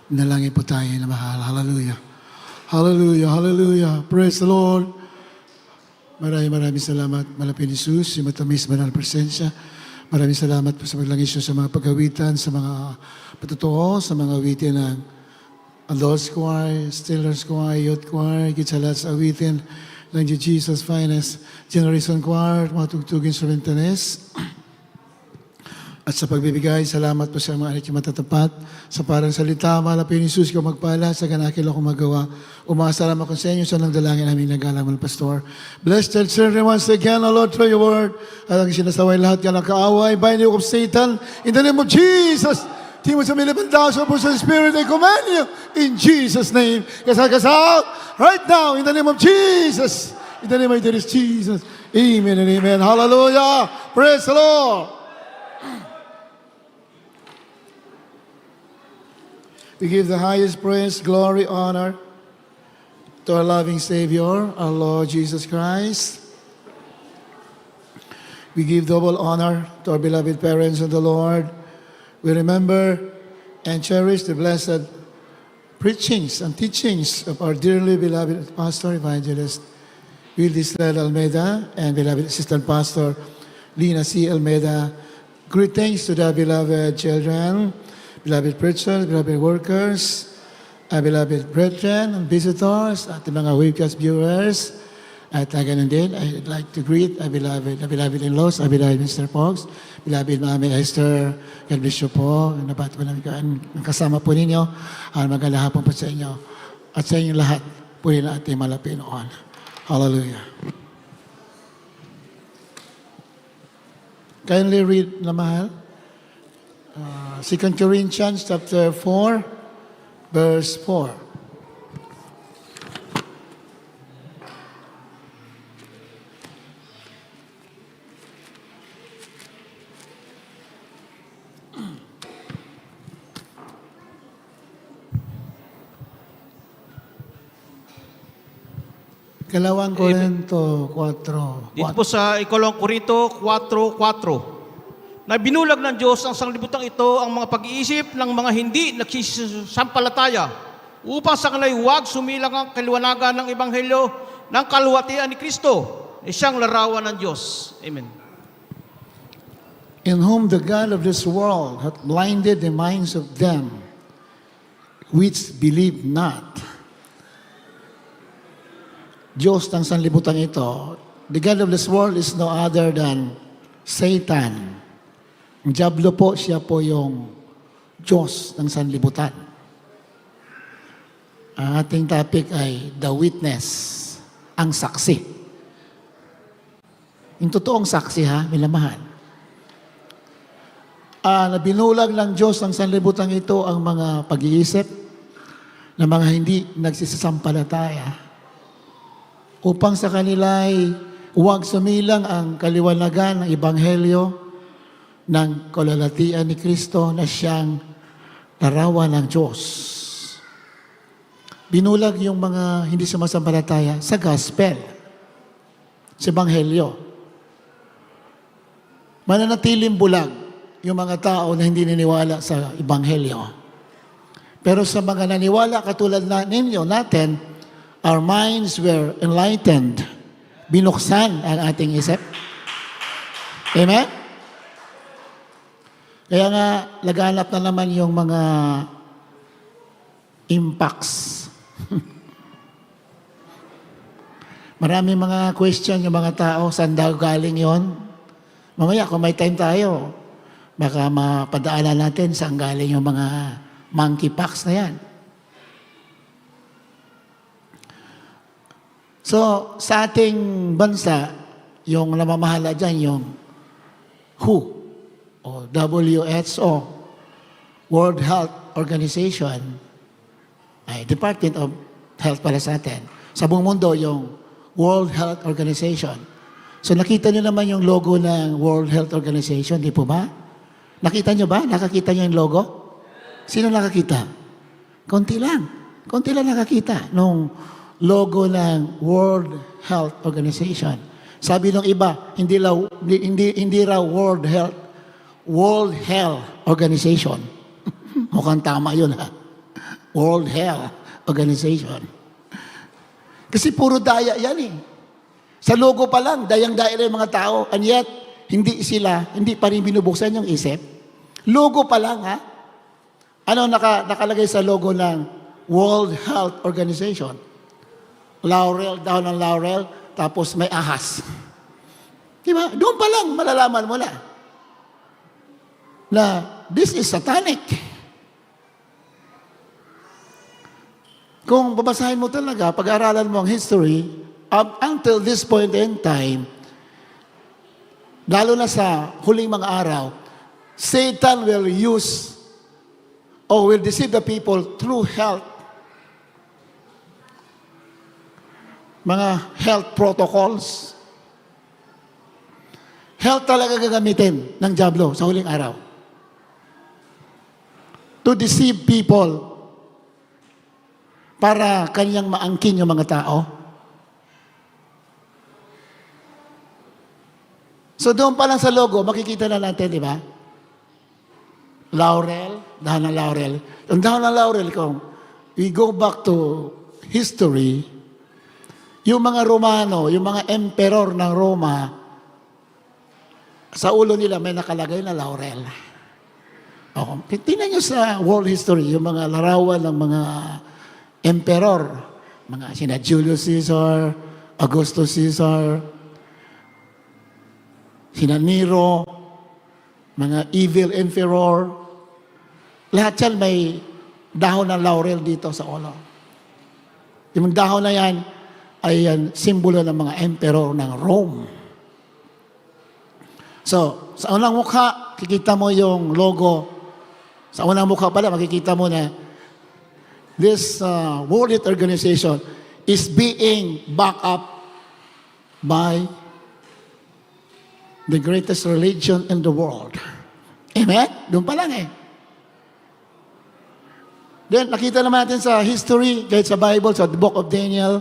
Nalangin po tayo na mahal. Hallelujah. Hallelujah. Hallelujah. Praise the Lord. Maraming salamat, Malapit Jesus, si matamis banal presensya. Maraming salamat po sa paglangis sa mga pagkawitan, sa mga patutuo, sa mga awitin ng Adults Choir, Stillers Choir, Youth Choir, higit sa lahat sa awitin ng Jesus Finest Generation Choir, mga tugtugin instrumentalis. At sa pagbibigay, salamat po sa mga anak yung matatapat. Sa parang salita, Malapit Jesus, ko magpala, sa ganakil ako magawa. Umasalamat ko sa inyo sa nang dalangin namin nag-alamal, Pastor. Bless the children once again, O Lord, through your word. At ang sinasaway lahat ka ng kaaway, bind you of Satan, in the name of Jesus. Timo sa milipan tao sa puso ng Spirit, I command you, in Jesus' name. Kasal, right now, in the name of Jesus. In the name of Jesus. Amen and amen. Hallelujah. Praise the Lord. We give the highest praise, glory, honor to our loving Savior, our Lord Jesus Christ. We give double honor to our beloved parents in the Lord. We remember and cherish the blessed preachings and teachings of our dearly beloved Pastor Evangelist Wildy Sled Almeida and beloved Assistant Pastor Lina C. Almeida. Greetings to the beloved children, beloved preachers, beloved workers, beloved brethren and visitors, at mga webcast viewers. At ganun din, I'd like to greet our beloved in-laws, our beloved Mr. Fox, beloved Mami Esther, God bless you po. Nabat po namin kasama po ninyo. Magandang hapon po sa inyo. At sa inyo lahat po rin ating malapit noon. Hallelujah. Kindly read na mahal. 2 Corinthians chapter 4, verse 4. Kalawang Korinto 4. Dito po sa Ikalawang Korinto 4:4. Na binulag ng Diyos ang sanglibutang ito ang mga pag-iisip ng mga hindi nagsisampalataya upang sa kanila'y huwag sumilang ang kaliwanagan ng Ebanghelyo ng kaluwatian ni Kristo na siyang larawan ng Diyos. Amen. In whom the God of this world hath blinded the minds of them which believe not. Diyos ng sanlibutan ito, the God of this world is no other than Satan. Ang Diablo po, siya po yung Diyos ng sanlibutan. Ang ating topic ay the witness, ang saksi. Yung totoong saksi ha, minamahal. Na binulag ng Diyos ng sanlibutan ito ang mga pag-iisip ng mga hindi nagsisampalataya upang sa kanila'y huwag sumilang ang kaliwanagan ng Ebanghelyo ng kaluwalhatian ni Kristo na siyang larawan ng Diyos. Binulag yung mga hindi sumasampalataya sa gospel, sa Ebanghelyo. Mananatiling bulag yung mga tao na hindi niniwala sa Ebanghelyo. Pero sa mga naniwala katulad ninyo natin, our minds were enlightened. Binuksan ang ating isip. Amen? Kaya nga, laganap na naman yung mga impacts. Maraming mga question yung mga tao, saan daw galing yon? Mamaya, kung may time tayo, baka mapadaanan natin saan galing yung mga monkeypox na yan. So, sa ating bansa, yung namamahala dyan, yung WHO, o WHO, World Health Organization, ay Department of Health para sa atin. Sa buong mundo, yung World Health Organization. So nakita nyo naman yung logo ng World Health Organization, di po ba? Nakita nyo ba? Nakakita nyo yung logo? Sino nakakita? Konti lang. Konti lang nakakita nung logo ng World Health Organization. Sabi ng iba, hindi raw World Health Organization. Mukhang tama yun ha. World Health Organization. Kasi puro daya yan eh. Sa logo pa lang, dayang-daya yung mga tao, and yet, hindi pa rin binubuksan yung isip. Logo pa lang, ha? Ano nakalagay sa logo ng World Health Organization? Laurel, daw ng laurel, tapos may ahas. Diba? Doon pa lang, malalaman mo na this is satanic. Kung babasahin mo talaga, pag-aralan mo ang history, up until this point in time, lalo na sa huling mga araw, Satan will use or will deceive the people through health, mga health protocols. Health talaga gagamitin ng diablo sa huling araw. To deceive people para kanyang maangkin yung mga tao. So doon pa lang sa logo, makikita na natin, di ba? Laurel, dahon ng laurel. Yung dahon ng laurel, kung we go back to history, yung mga Romano, yung mga emperor ng Roma, sa ulo nila may nakalagay na laurel. Tingnan nyo sa world history, yung mga larawan ng mga emperor, mga sina Julius Caesar, Augustus Caesar, sina Nero, mga evil emperor, lahat yan may dahon ng laurel dito sa ulo. Yung dahon na yan ay simbolo ng mga emperor ng Rome. So, sa unang mukha, kikita mo yung logo. Sa unang mukha pala, makikita mo na this World Health Organization is being backed up by the greatest religion in the world. Amen? Doon pa lang eh. Then, nakita naman natin sa history, kahit sa Bible, sa the book of Daniel,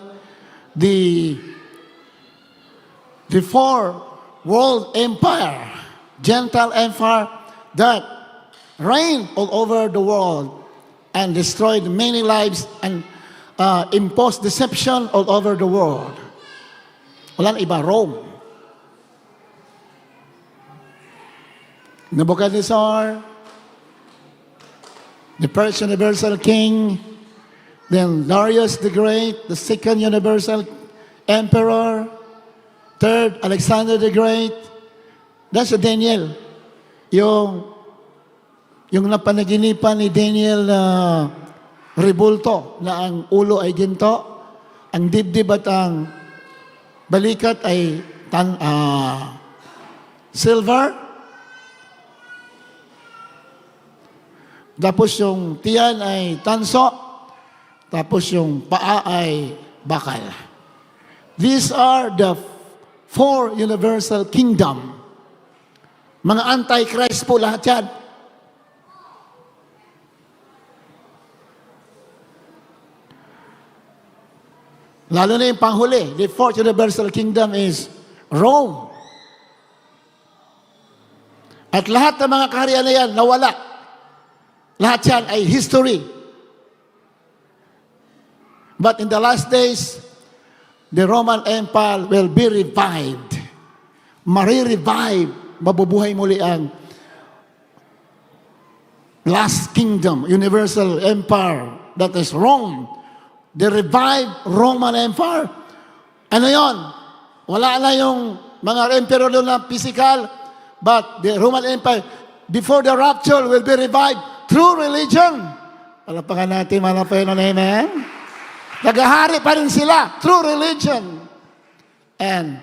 the four world empire, Gentile empire that reigned all over the world and destroyed many lives and imposed deception all over the world. Walang iba, Rome. Nebuchadnezzar, the first universal king, then Darius the Great, the second universal emperor, third, Alexander the Great. That's Daniel. Yung napanaginipan ni Daniel na rebulto, na ang ulo ay ginto, ang dibdib at ang balikat ay silver, tapos yung tiyan ay tanso, tapos yung paa ay bakal. These are the four universal kingdom. Mga antichrist po lahat yan. Lalo na yung panghuli, the fourth universal kingdom is Rome. At lahat ng mga kaharian na yan, nawala. Lahat yan ay history. But in the last days, the Roman Empire will be revived. Marirevive, mabubuhay muli ang last kingdom, universal empire, that is Rome. The revived Roman Empire. Ano yon? Wala na yung mga emperor doon na physical, but the Roman Empire, before the rapture, will be revived through religion. Palapakan natin, mga Panginoon, amen? Nagahari pa rin sila through religion. And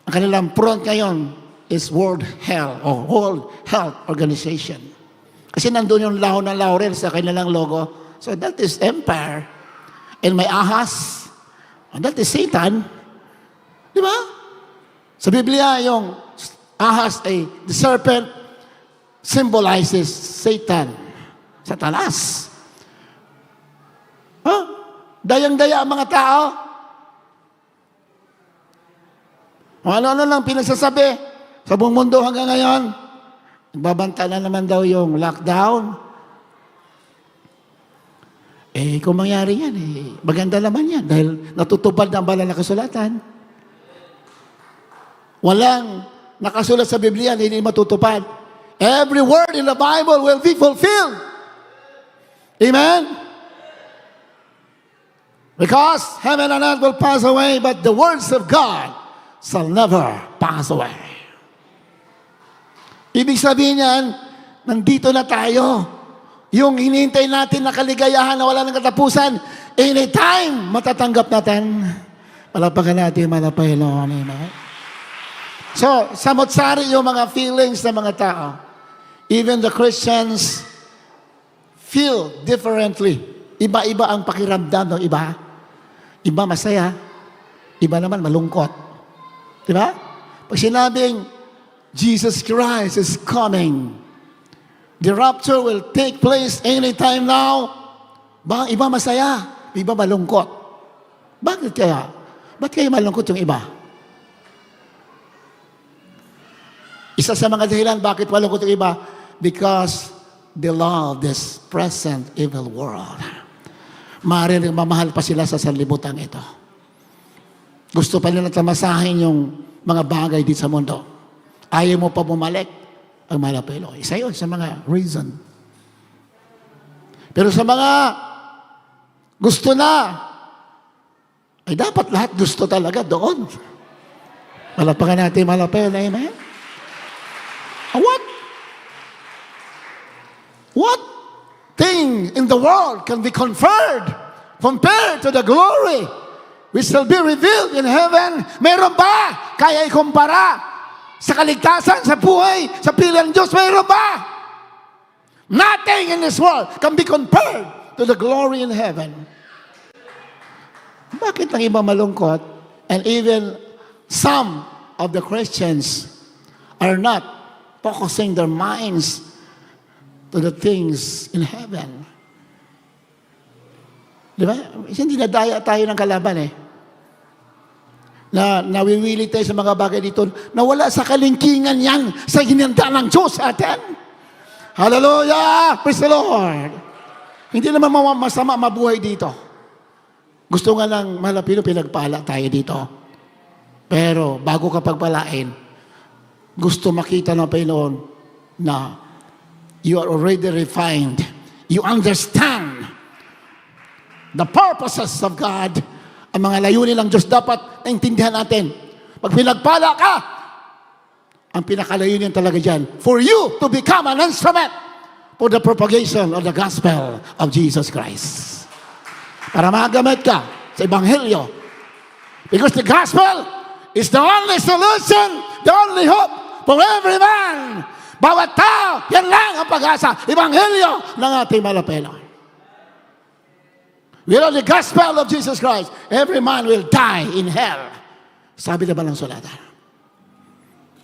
ang kanilang front ngayon is World Health or World Health Organization. Kasi nandun yung lahon ng laurel sa kanilang logo. So that is empire. And may ahas. And that is Satan. Di ba? Sa Biblia, yung ahas ay the serpent symbolizes Satan. Satanas. Huh? Dayang-daya ang mga tao. Ano-ano lang pinagsasabi sa buong mundo hanggang ngayon. Nagbabanta na naman daw yung lockdown. Kung mangyari yan, maganda naman yan dahil natutupad na ang banal na kasulatan. Walang nakasulat sa Biblia na hindi matutupad. Every word in the Bible will be fulfilled. Amen? Because heaven and earth will pass away, but the words of God shall never pass away. Ibig sabihin yan, nandito na tayo. Yung hinihintay natin na kaligayahan na wala nang katapusan, anytime matatanggap natin. Palapakan natin, Panginoon. Amen. So, samot-sari yung mga feelings ng mga tao. Even the Christians feel differently. Iba-iba ang pakiramdam ng iba. Iba masaya, iba naman malungkot. Diba? Pag sinabing, Jesus Christ is coming, the rapture will take place anytime now. Iba masaya, iba malungkot. Bakit kaya? Ba't kaya malungkot yung iba? Isa sa mga dahilan bakit malungkot yung iba, because they love this present evil world. Maaaring mamahal pa sila sa sanlibutan ito. Gusto pa nila tamasahin yung mga bagay dito sa mundo. Ayaw mo pa bumalik ang malapelo. Isa yun sa mga reason. Pero sa mga gusto na, ay dapat lahat gusto talaga doon. Malapakan natin malapelo. Amen? What thing in the world can be compared to the glory which shall be revealed in heaven? Meron ba kaya ikumpara sa kaligtasan, sa buhay, sa pilihan ng Diyos? Meron ba? Nothing in this world can be compared to the glory in heaven. Bakit ang iba malungkot? And even some of the Christians are not focusing their minds to the things in heaven. Di ba? Hindi nadaya tayo ng kalaban na nawiwili tayo sa mga bagay dito na wala sa kalingkingan yan sa hinanda ng Diyos sa atin. Hallelujah! Praise the Lord! Hindi naman masama mabuhay dito. Gusto nga lang malapilo pinagpala tayo dito. Pero bago ka pagpalain, gusto makita ng Panginoon na you are already refined. You understand the purposes of God. Ang mga layunin ng Diyos dapat naintindihan natin. Pag pinagpala ka, ang pinakalayunin talaga dyan, for you to become an instrument for the propagation of the gospel of Jesus Christ. Para magamit ka sa Ebanghelyo. Because the gospel is the only solution, the only hope for every man. Bawat tao, yan lang ang pag-asa. Ebanghelyo ng ating malapelo. Without the gospel of Jesus Christ, every man will die in hell. Sabi na ba ng sulatan?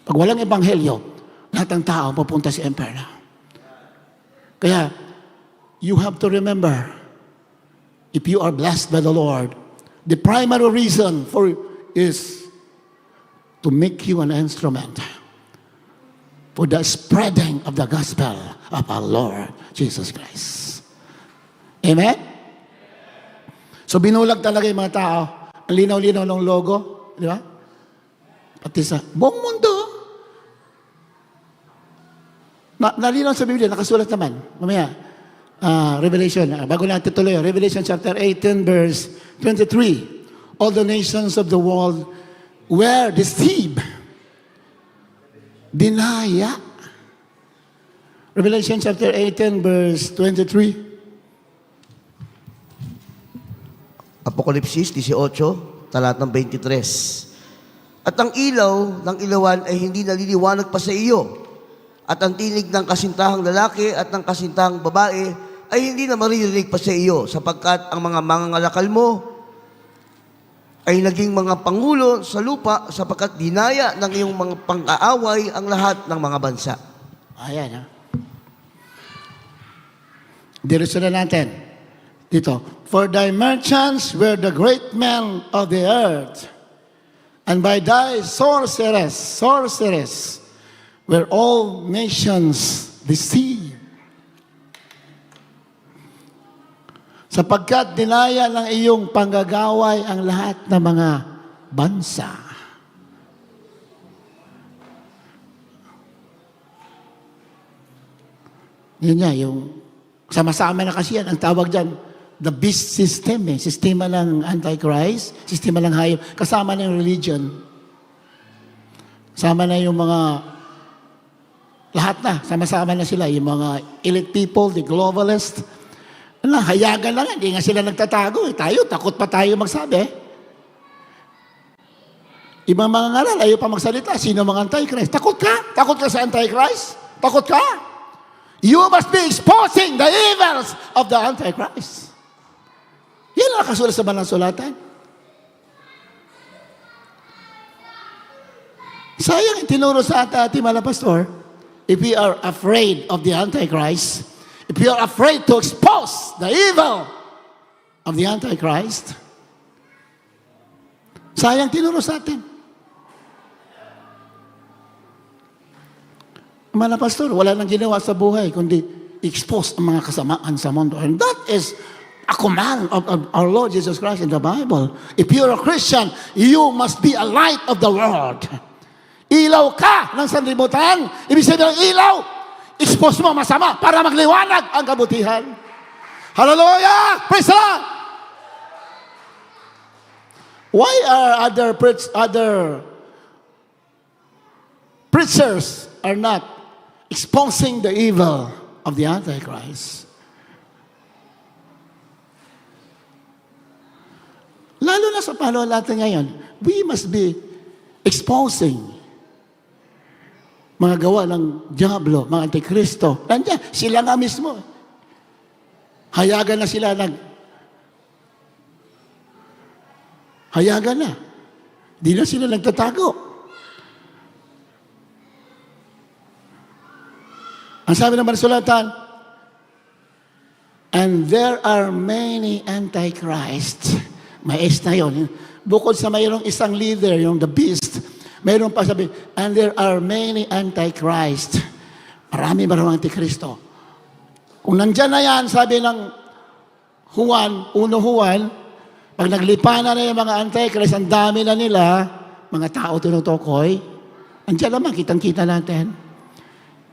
Pag walang ebanghelyo, lahat ng tao pupunta sa impyerno. Kaya, you have to remember, if you are blessed by the Lord, the primary reason for it is to make you an instrument for the spreading of the gospel of our Lord Jesus Christ. Amen? So binulag talaga yung mga tao. Ang linaw-linaw ng logo. Di ba? Pati sa buong mundo. Nalinaw sa Biblia, nakasulat naman. Mamaya, Revelation, bago natin tuloy, Revelation chapter 18, verse 23. All the nations of the world were deceived. Dinaya. Revelation chapter 18, verse 23. Apokalipsis 18, talatang 23. At ang ilaw ng ilawan ay hindi naliliwanag pa sa iyo. At ang tinig ng kasintahang lalaki at ng kasintahang babae ay hindi na maririnig pa sa iyo, sapagkat ang mga mangangalakal mo ay naging mga pangulo sa lupa, sapagkat dinaya ng iyong mga pang-aaway ang lahat ng mga bansa. Ayan, ha? Diretso na natin. Dito. For thy merchants were the great men of the earth, and by thy sorcerers were all nations deceived. sapagkat dinaya ng iyong panggagaway ang lahat ng mga bansa. Yun nga, yung sama-sama na kasi yan, ang tawag dyan, the beast system eh. Sistema ng Antichrist, sistema ng hayop, kasama na yung religion. Sama na yung mga, lahat na, sama-sama na sila, yung mga elite people, the globalist. Hayagan lang, hindi nga sila nagtatago eh. Tayo, takot pa tayo magsabi eh. Ibang mga ngaral, ayaw pa magsalita. Sino mga Antichrist? Takot ka? Takot ka sa Antichrist? Takot ka? You must be exposing the evils of the Antichrist. Yan ang nakasulat sa Banal Sulatan. Sayang itinuro sa ating mga pastor, if we are afraid of the Antichrist, if we are afraid to expose the evil of the Antichrist, sayang tinuro sa atin. Mga pastor, wala nang ginawa sa buhay kundi expose ang mga kasamaan sa mundo. And that is a command of our Lord Jesus Christ in the Bible. If you're a Christian, you must be a light of the world. Ilaw ka ng sanlibutan. Ibig sabihin ng ilaw, expose mo masama para magliwanag ang kabutihan. Hallelujah! Praise the Lord! Why are other preachers are not exposing the evil of the Antichrist? Lalo na sa panahon natin ngayon, we must be exposing mga gawa ng Diablo, mga Antikristo. Nandiyan, sila nga mismo. Hayagan na sila hayagan na. Di na sila nagtatago. Ang sabi ng Sulatan, and there are many Antichrist. May S na yun. Bukod sa mayroong isang leader, yung the beast, mayroon pa sabi, and there are many Antichrist. Marami Antikristo. Kung nandyan na yan, sabi ng Juan, pag naglipanan na yung mga Antichrist, ang dami na nila, mga tao tinutukoy, andyan naman, kitang-kita natin.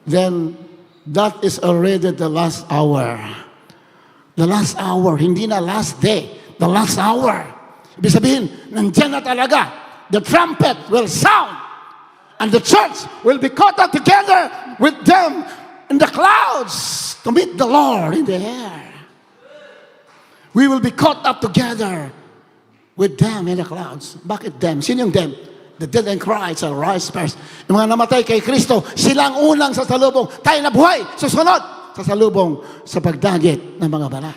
Then, that is already the last hour. The last hour, hindi na last day. The last hour. Ibig sabihin, nandyan na talaga. The trumpet will sound. And the church will be caught up together with them in the clouds to meet the Lord in the air. We will be caught up together with them in the clouds. Bakit them? Sino yung them? The dead in Christ shall rise first. Yung mga namatay kay Kristo, silang unang sasalubong. Tayo na buhay, susunod, sasalubong sa pagdagit ng mga banal.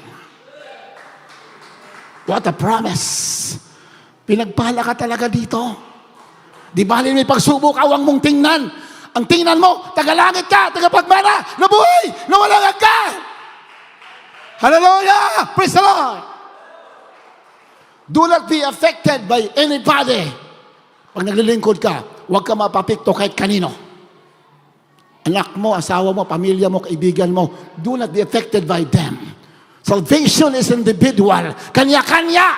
What a promise. Pinagpala ka talaga dito. Di ba may pagsubok, awang mong tingnan. Ang tingnan mo, tagalangit ka, tagapagmana, nabuhay, nawalangan ka. Hallelujah! Praise the Lord! Do not be affected by anybody. Pag naglilingkod ka, huwag ka mapapikto kahit kanino. Anak mo, asawa mo, pamilya mo, kaibigan mo, do not be affected by them. Salvation is individual. Kanya-kanya.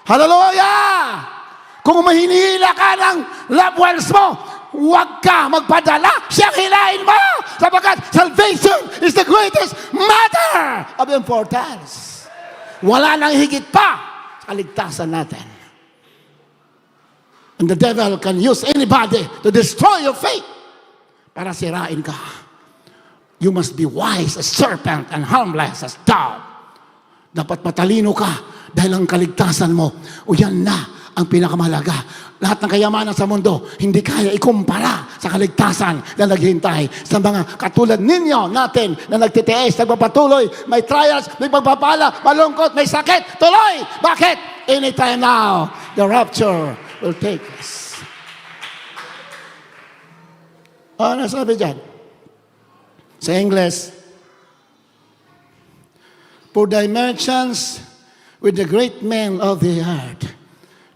Hallelujah! Kung mahinihila ka ng loved ones mo, huwag ka magpadala. Siyang hilahin mo. Sapagkat salvation is the greatest matter of importance. Wala nang higit pa sa kaligtasan natin. And the devil can use anybody to destroy your faith para sirain ka. You must be wise as serpent and harmless as dove. Dapat matalino ka dahil ang kaligtasan mo, o yan na ang pinakamahalaga. Lahat ng kayamanan sa mundo, hindi kaya ikumpara sa kaligtasan na naghihintay sa mga katulad ninyo natin na nagtitiis, nagpapatuloy, may trials, may pagpapala, malungkot, may sakit, tuloy. Bakit? Anytime now, the rapture will take us. Ano sabi dyan? Sa English, for thy merchants with the great men of the earth.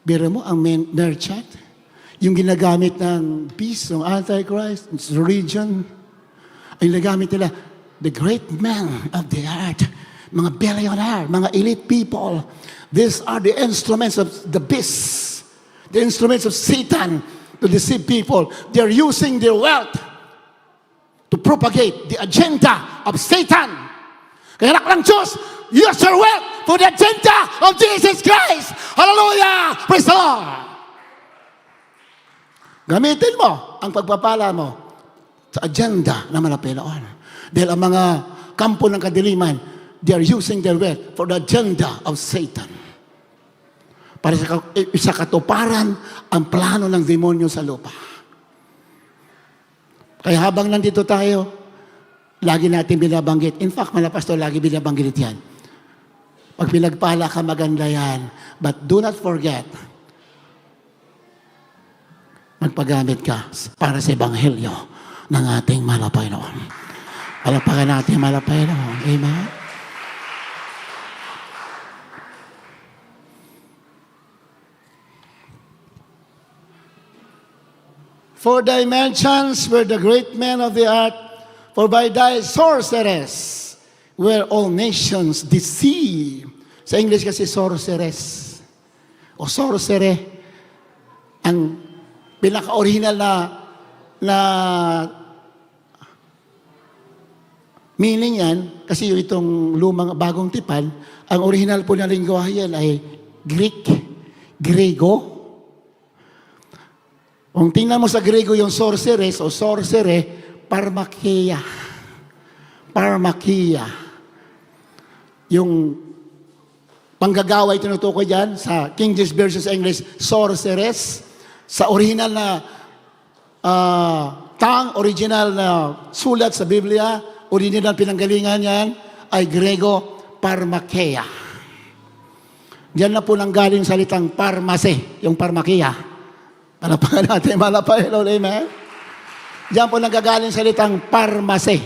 Biro mo ang merchant, yung ginagamit ng beast, ng Antichrist, the region, ay ginagamit nila, the great men of the earth. mga billionaire, mga elite people. These are the instruments of the beast, the instruments of Satan to deceive people. They're using their wealth to propagate the agenda of Satan. Kaya anak ng Diyos, use your wealth for the agenda of Jesus Christ. Hallelujah! Praise the Lord! Gamitin mo ang pagpapala mo sa agenda na malapinoon. Dahil ang mga kampo ng kadiliman, they are using their wealth for the agenda of Satan. Para sa katuparan ang plano ng demonyo sa lupa. Kaya habang nandito tayo, lagi natin binabanggit. In fact, mga pastor, lagi binabanggit yan. Pag pinagpala ka, maganda yan. But do not forget, magpagamit ka para sa ebanghelyo ng ating malapay noon. Palapakan natin malapay noon. Amen? For thy mentions were the great men of the earth, for by thy sorceress were all nations deceived. Sa English kasi sorceress o sorcerer. Ang pinaka-original na meaning yan, kasi yung itong lumang bagong tipan, ang original po na lingwahe yan ay Greek, Grego. Kung tingnan mo sa Grego yung sorceress o sorcerer, parmakia. Parmakia. Yung panggagawa tinutukoy dyan sa King James versus English, sorceress. Sa original na original na sulat sa Biblia, original pinanggalingan yan, ay Grego, parmakia. Diyan na po nanggaling salitang parmase, yung parmakia. Palapakan natin, malapay, Lord, amen? Diyan po nagagaling salitang parmase,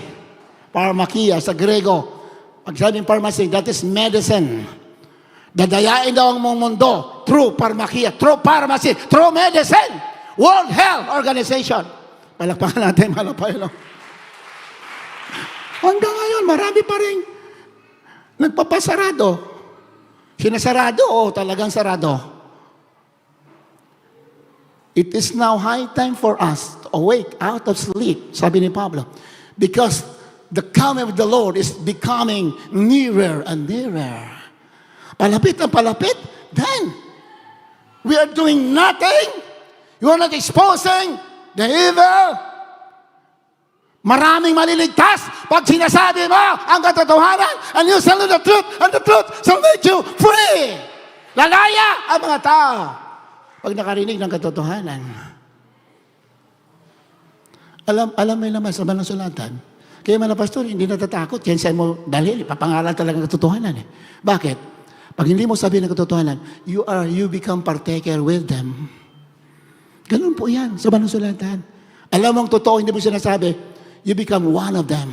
parmakia sa Grego. Pag sabing parmase, that is medicine. Dadayain daw ang mong mundo through parmakia, through pharmacy, through medicine. World Health Organization. Palakpakan natin, malapay, Lord. Hanggang ngayon, marami pa rin nagpapasarado. Sinasarado o talagang sarado? It is now high time for us to awake out of sleep, sabi ni Pablo. Because the coming of the Lord is becoming nearer and nearer. Palapit ang palapit, then we are doing nothing. You are not exposing the evil. Maraming maliligtas pag sinasabi mo ang katotohanan, and you shall know the truth, and the truth shall make you free. Lalaya ang mga tao pag nakarinig ng katotohanan. Alam mo naman sa banang sulatan, kaya mga pastor, hindi natatakot. Yan sa'yo mo, dahil ipapangalan talaga ng katotohanan. Bakit? Pag hindi mo sabihin ng katotohanan, you become partaker with them. Ganun po yan sa banang sulatan. Alam mo ang totoo, hindi mo sinasabi, you become one of them.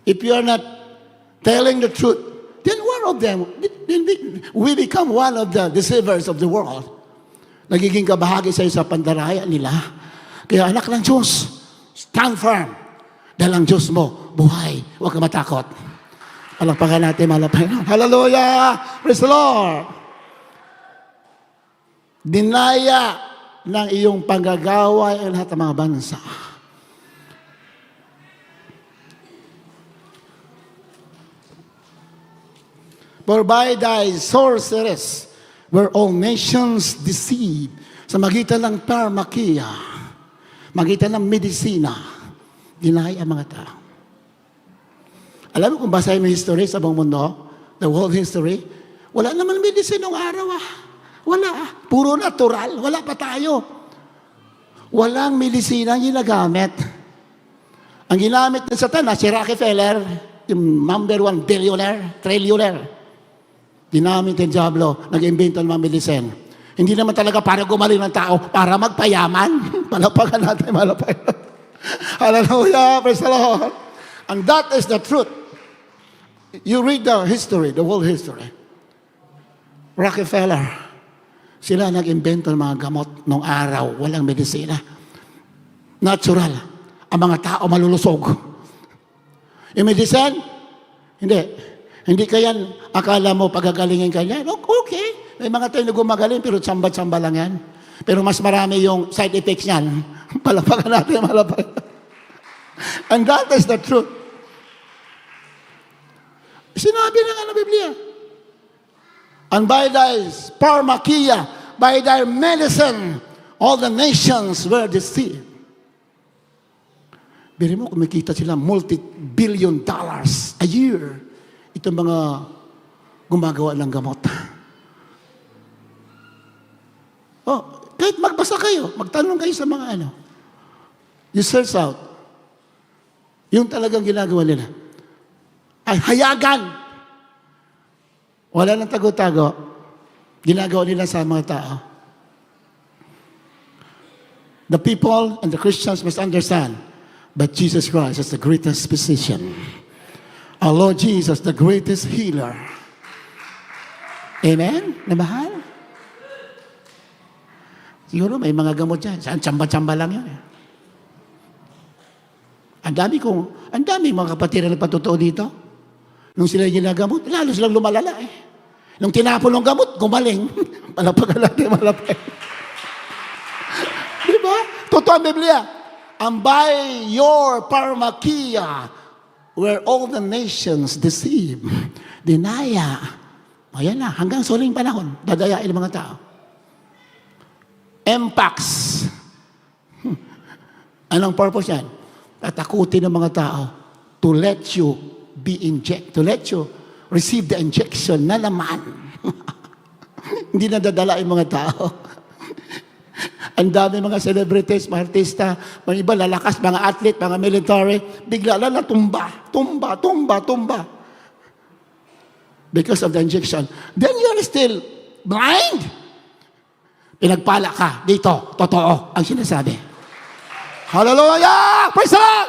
If you are not telling the truth, then one of them, we become one of the deceivers of the world. Nagiging kabahagi sa'yo sa pandaraya nila. Kaya anak ng Diyos, stand firm. Dahil ang Diyos mo, buhay. Huwag ka matakot. Palakpakan natin, malapay. Hallelujah! Praise the Lord! Dinaya ng iyong panggagawa ay lahat ng mga bansa. For by thy sorceress were all nations deceived. Sa magitan ng parmakia, magitan ng medisina, dinaya ang mga tao. Alam mo kung basahin mo history sa buong mundo, the world history, wala naman medicine nung araw Wala. Puro natural. Wala pa tayo. Walang medisina ang ginagamit. Ang ginamit ng Satanas, si Rockefeller, yung number 1 billionaire, trillionaire, ginamit ng Diablo, nag-invento ng mga medicine. Hindi naman talaga para gumaling ng tao, para magpayaman. Palapakan natin, malapakan. Hallelujah, praise the Lord. And that is the truth. You read the history, the world history. Rockefeller, sila nag-invento ng mga gamot nung araw, walang medisina. Natural. Ang mga tao malulusog. Yung medicine? Hindi. Hindi ka yan, akala mo pagagalingin ka niya. Okay. May mga tayo na gumagaling, pero tsamba-tsamba lang yan. Pero mas marami yung side effects niyan. Palapakan natin, malapakan. And that is the truth. Sinabi na nga ng Biblia. And by thy pharmakia, by thy medicine, all the nations were deceived. Biri mo, kumikita sila multi-billion dollars a year. Itong mga gumagawa ng gamot. Oh, kahit magbasa kayo, magtanong kayo sa mga ano. You search out. Yung talagang ginagawa nila. Ay, hayagan. Wala nang tago-tago. Ginagawa nila sa mga tao. The people and the Christians must understand that Jesus Christ is the greatest physician. Our Lord Jesus, the greatest healer. Amen? Na mahal? Siguro may mga gamot dyan. Saan? Tsamba-tsamba lang yan. Ang dami mga kapatid na nagpatotoo dito. Nung sila ginagamot, lalo silang lumalala eh. Nung tinapon ng gamot, gumaling. Malapagan natin, malapag. Diba? Totoo ang Biblia. And by your pharmakia were all the nations deceived. Dinaya. Ayan na, hanggang suling panahon, dadayain ng mga tao. Empax. Anong purpose yan? Tatakutin ng mga tao to let you to let you receive the injection na naman. Hindi na dadala yung mga tao. Ang dami mga celebrities, mga artista, mga iba lalakas, mga athlete, mga military, bigla lang tumba. Because of the injection. Then you're still blind. Pinagpala ka dito. Totoo ang sinasabi. Hallelujah! Praise the Lord!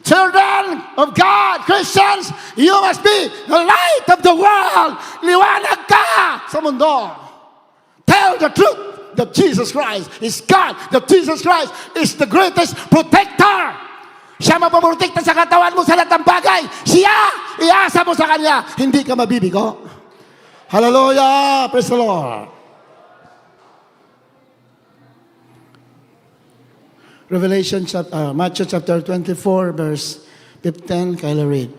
Children of God, Christians, you must be the light of the world. Liwanag ka sa mundo. Tell the truth that Jesus Christ is God, that Jesus Christ is the greatest protector. Siya mapaprotekta sa katawan mo sa lahat ng bagay. Siya, iasa mo sa Kanya. Hindi ka mabibigo. Hallelujah! Praise the Lord. Matthew chapter 24, verse 15, Kyla read.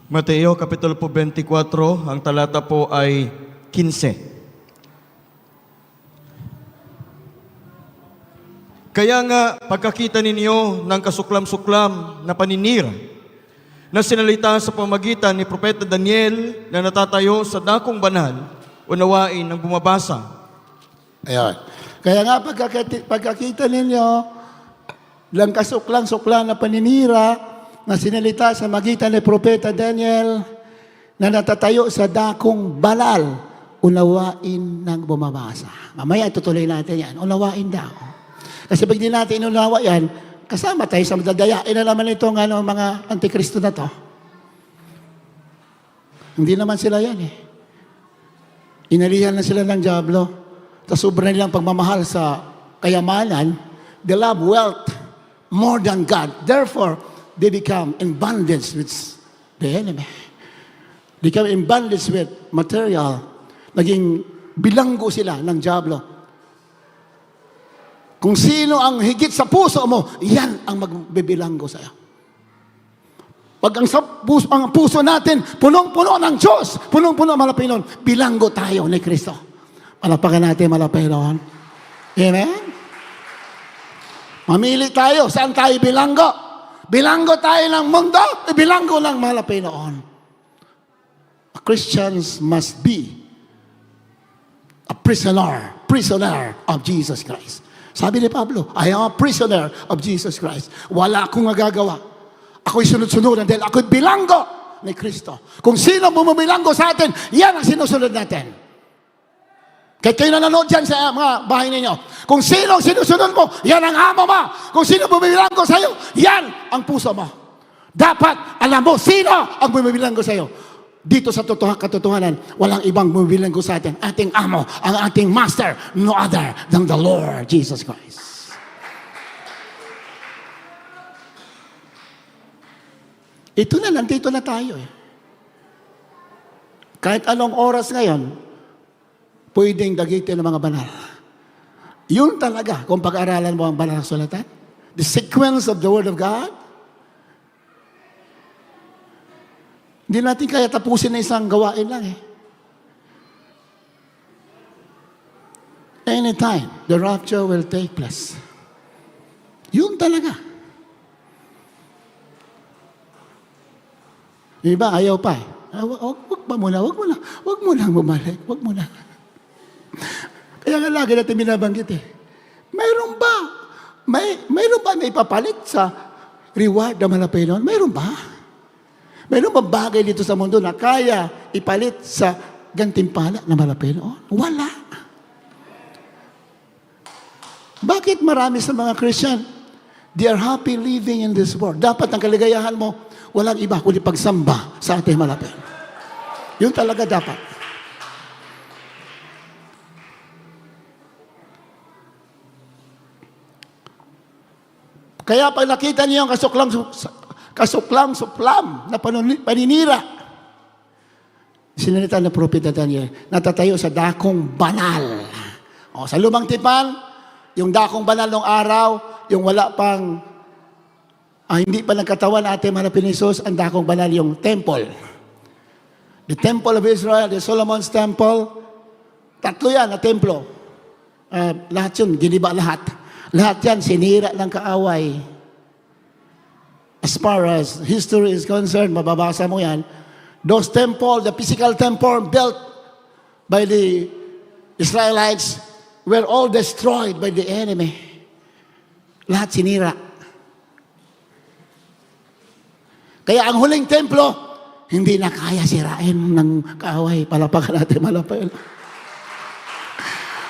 Mateo Kapitulo po 24, ang talata po ay 15. Kaya nga, pagkakita ninyo ng kasuklam-suklam na paninira na sinalita sa pamagitan ni Propeta Daniel na natatayo sa dakong banal, unawain ang bumabasa. Ayan. Kaya nga, pagkakita ninyo ng kasuklang-suklam na paninira na sinalita sa magitan ni Propeta Daniel na natatayo sa dakong banal, unawain ng bumabasa. Mamaya tutuloy natin yan. Unawain daw. Kasi pag di natin inunawa yan, kasama tayo sa madadayain na naman itong mga antikristo na to. Hindi naman sila yan eh. Inalihan na sila ng diablo. Tapos sobra nilang pagmamahal sa kayamanan. They love wealth more than God. Therefore, they become in bondage with the enemy. They become in bondage with material. Naging bilanggo sila ng diablo. Kung sino ang higit sa puso mo, yan ang magbibilanggo sa'yo. Pag ang puso natin, punong-puno ng Diyos, punong-puno ng Panginoon, bilanggo tayo ni Kristo. Malapakan natin, Panginoon. Amen? Mamili tayo, saan tayo bilanggo? Bilanggo tayo ng mundo, bilanggo ng Panginoon. Christians must be a prisoner of Jesus Christ. Sabi ni Pablo, I am a prisoner of Jesus Christ. Wala akong magagawa. Ako'y sunod-sunuran dahil ako'y bilanggo ni Kristo. Kung sino bumabilanggo sa atin, yan ang sinusunod natin. Kahit kayo nanonood dyan sa mga bahay ninyo. Kung sino ang sinusunod mo, yan ang amo mo. Kung sino bumabilanggo sa iyo, yan ang puso mo. Dapat alam mo sino ang bumabilanggo sa iyo. dito sa katotohanan, walang ibang bumibilang ko sa atin. Ating amo, ang ating master, no other than the Lord Jesus Christ. Ito na, nandito na tayo eh. Kahit anong oras ngayon, pwedeng dagitin ng mga banal. Yun talaga, kung pag-aralan mo ang banal na sulatan, the sequence of the Word of God, hindi natin kaya tapusin na isang gawain lang eh. Anytime, the rapture will take place. Yun talaga. Yung iba, ayaw pa eh. Wag mo lang bumalik. Wag mo lang. Kaya nga lagi natin binabanggit eh. Mayroon ba na ipapalit sa reward na malapit noon? Mayroon ba? Mayroon ba bagay dito sa mundo na kaya ipalit sa gantimpala na malapit noon? Wala. Bakit marami sa mga Christian, they are happy living in this world? Dapat ang kaligayahan mo, walang iba kundi pagsamba sa ating malapit. Yun talaga dapat. Kaya pag nakita niyo yung kasuklam-suklam na paninira, sinalita ng propeta Daniel, natatayo sa dakong banal. O, sa lumang tipan, yung dakong banal ng araw, yung wala pang, hindi pa nagkatawan ating mga pinisos, ang dakong banal yung temple. The temple of Israel, the Solomon's temple, tatlo yan na templo. Lahat yun, giniba lahat. Lahat yan, sinira ng kaaway. As far as history is concerned, mababasa mo yan. Those temple, the physical temple built by the Israelites were all destroyed by the enemy. Lahat sinira. Kaya ang huling templo, hindi na kaya sirain ng kaaway. Palapakan natin malapil.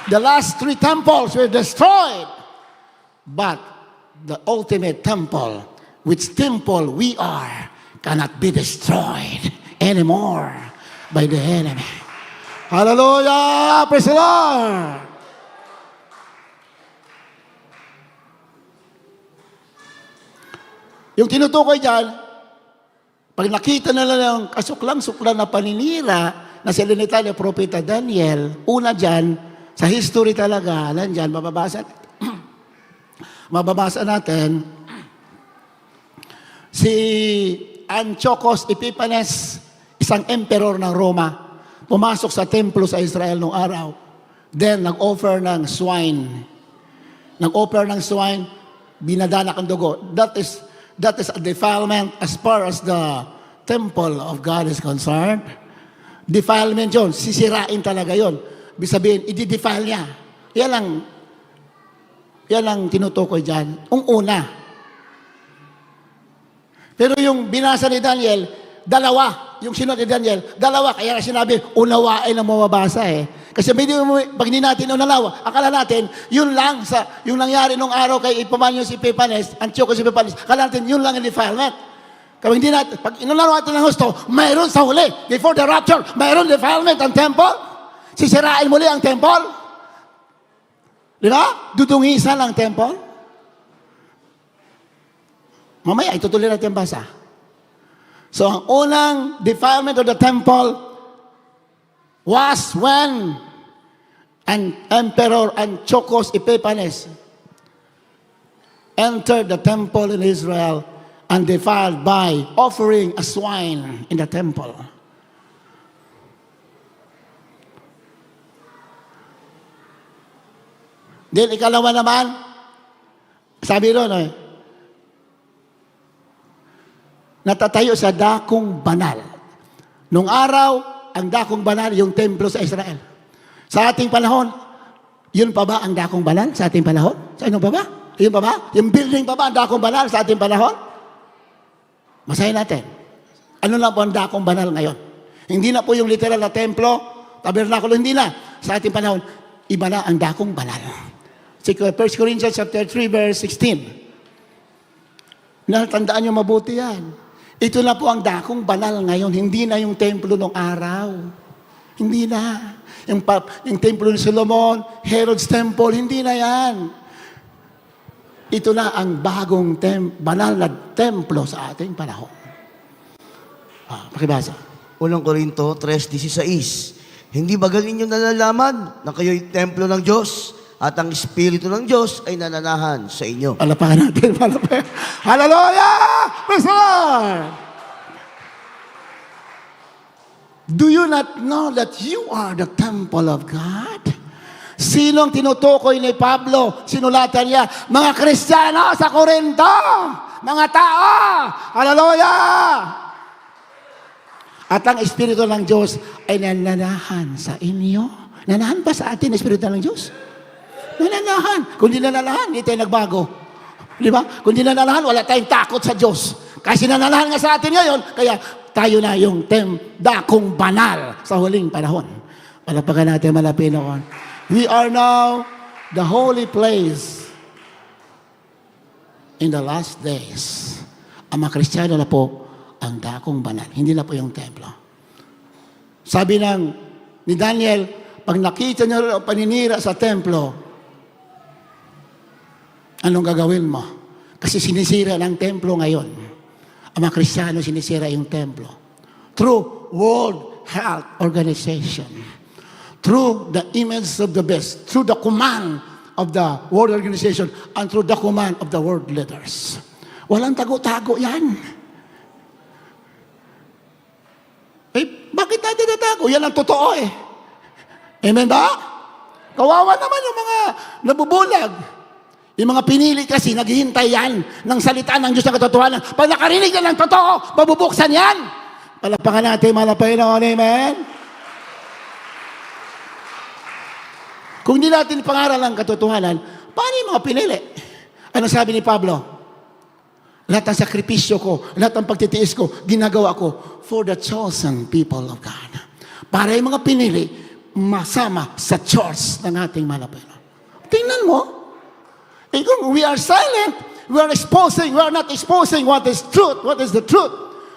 The last 3 temples were destroyed. But the ultimate temple, which temple we are, cannot be destroyed anymore by the enemy. Hallelujah! Praise the Lord! Yung tinutukoy dyan, pag nakita nila yung kasuklang-suklang na paninira na silinita ni Propeta Daniel, una dyan, sa history talaga, nandyan, mababasa natin, si Antiochus Epiphanes, isang emperor ng Roma, pumasok sa templo sa Israel noong araw. Then, nag-offer ng swine. Nag-offer ng swine, binadanak ang dugo. That is a defilement as far as the temple of God is concerned. Defilement yun. Sisirain talaga yun. Ibig sabihin, i-defile niya. Yan ang tinutukoy dyan. Una. Pero yung binasa ni Daniel, dalawa. Yung sinunod ni Daniel, dalawa. Kaya sinabi, unawain ang mababasa eh. Kasi pag hindi natin unalawa, akala natin, yun lang yung nangyari nung araw kay Epimanius Epiphanes, Antiochus Epiphanes, akala natin yun lang ang defilement. Kaya hindi natin, pag inunalawa natin ng gusto, mayroon sa huli. Before the rapture, mayroon defilement ang temple. Sisirain muli ang temple. Di ba? Dudungisan ang temple. Mamaya, itutuloy natin basa. So, ang unang defilement of the temple was when an Emperor Antiochus Epiphanes entered the temple in Israel and defiled by offering a swine in the temple. Then, ikalawa naman, sabi ron, natatayo sa dakong banal. Nung araw, ang dakong banal, yung templo sa Israel. Sa ating panahon, yun pa ba ang dakong banal sa ating panahon? Sa inyo pa ba? Yun pa ba? Yung building pa ba ang dakong banal sa ating panahon? Masahin natin. Ano na po ang dakong banal ngayon? Hindi na po yung literal na templo, tabernakulo, hindi na. Sa ating panahon, iba na ang dakong banal. 1 Corinthians chapter 3, verse 16. Natandaan nyo mabuti yan. Ito na po ang dakong banal ngayon. Hindi na yung templo ng araw. Hindi na. Yung templo ni Solomon, Herod's temple, hindi na yan. Ito na ang bagong banal na templo sa ating panahon. Pakibasa. Unang Korinto 3:16. Hindi ba galing nyo nalalaman na kayo'y templo ng Diyos at ang Espiritu ng Diyos ay nananahan sa inyo? Palapakan natin, palapakan. Hallelujah! Praise the Lord! Do you not know that you are the temple of God? Sinong tinutukoy ni Pablo? Sinulatan niya, mga Kristiyano sa Korinto! Mga tao! Hallelujah! At ang Espiritu ng Diyos ay nananahan sa inyo. Nanahan ba sa atin ang Espiritu ng Diyos? Nananahan. Kung di nananahan, hindi tayo nagbago. Di ba? Kung di nananahan, wala tayong takot sa Diyos. Kasi nananahan nga sa atin ngayon, kaya tayo na yung dakong banal sa huling panahon. Palapakan natin malapit noon. We are now the holy place in the last days. Ang mga Kristiyano na po ang dakong banal. Hindi na po yung templo. Sabi ni Daniel, pag nakita niyo ang paninira sa templo, anong gagawin mo? Kasi sinisira ng templo ngayon. Ang mga Kristiyano sinisira yung templo. Through World Health Organization. Through the image of the beast. Through the command of the World Organization. And through the command of the world leaders. Walang tago-tago yan. Bakit natin natago? Yan ang totoo eh. Amen ba? Kawawa naman yung mga nabubulag. Yung mga pinili kasi, naghihintay yan ng salita ng Diyos na katotohanan. Pag nakarinig na ng totoo, mabubuksan yan. Palapakan natin, malapay na. Amen? Kung di natin pangaral ang katotohanan, paano yung mga pinili? Ano sabi ni Pablo? Lahat ng sakripisyo ko, lahat ng pagtitiis ko, ginagawa ko for the chosen people of God. Para yung mga pinili, masama sa church ng ating malapelo. Tingnan mo. Kung we are silent, we are not exposing what is truth, what is the truth.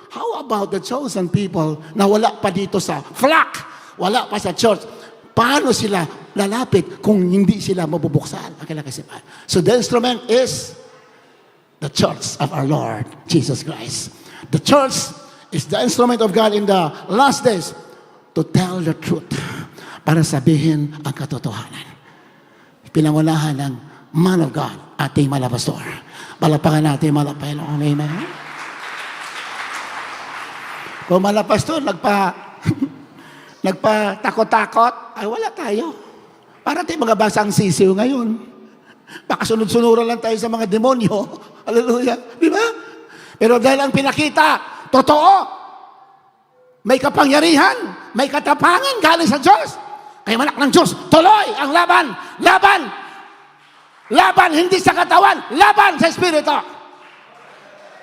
How about the chosen people na wala pa dito sa flock, wala pa sa church? Paano sila lalapit kung hindi sila mabubuksan ang kanilang kaisipan? So the instrument is the church of our Lord Jesus Christ. The church is the instrument of God in the last days to tell the truth, para sabihin ang katotohanan. Pinangunahan ng man of God, ating malapastor. Palapakan natin malapelo. Amen. Kung malapastor, nagpatakot-takot, ay wala tayo. Para tayo mga basang sisiw ngayon. Baka sunod-sunuran lang tayo sa mga demonyo. Hallelujah. Di ba? Pero dahil ang pinakita, totoo. May kapangyarihan, may katapangan galing sa Diyos. Kaya manak ng Diyos, tuloy ang laban. Laban! Laban, hindi sa katawan. Laban sa Espiritu.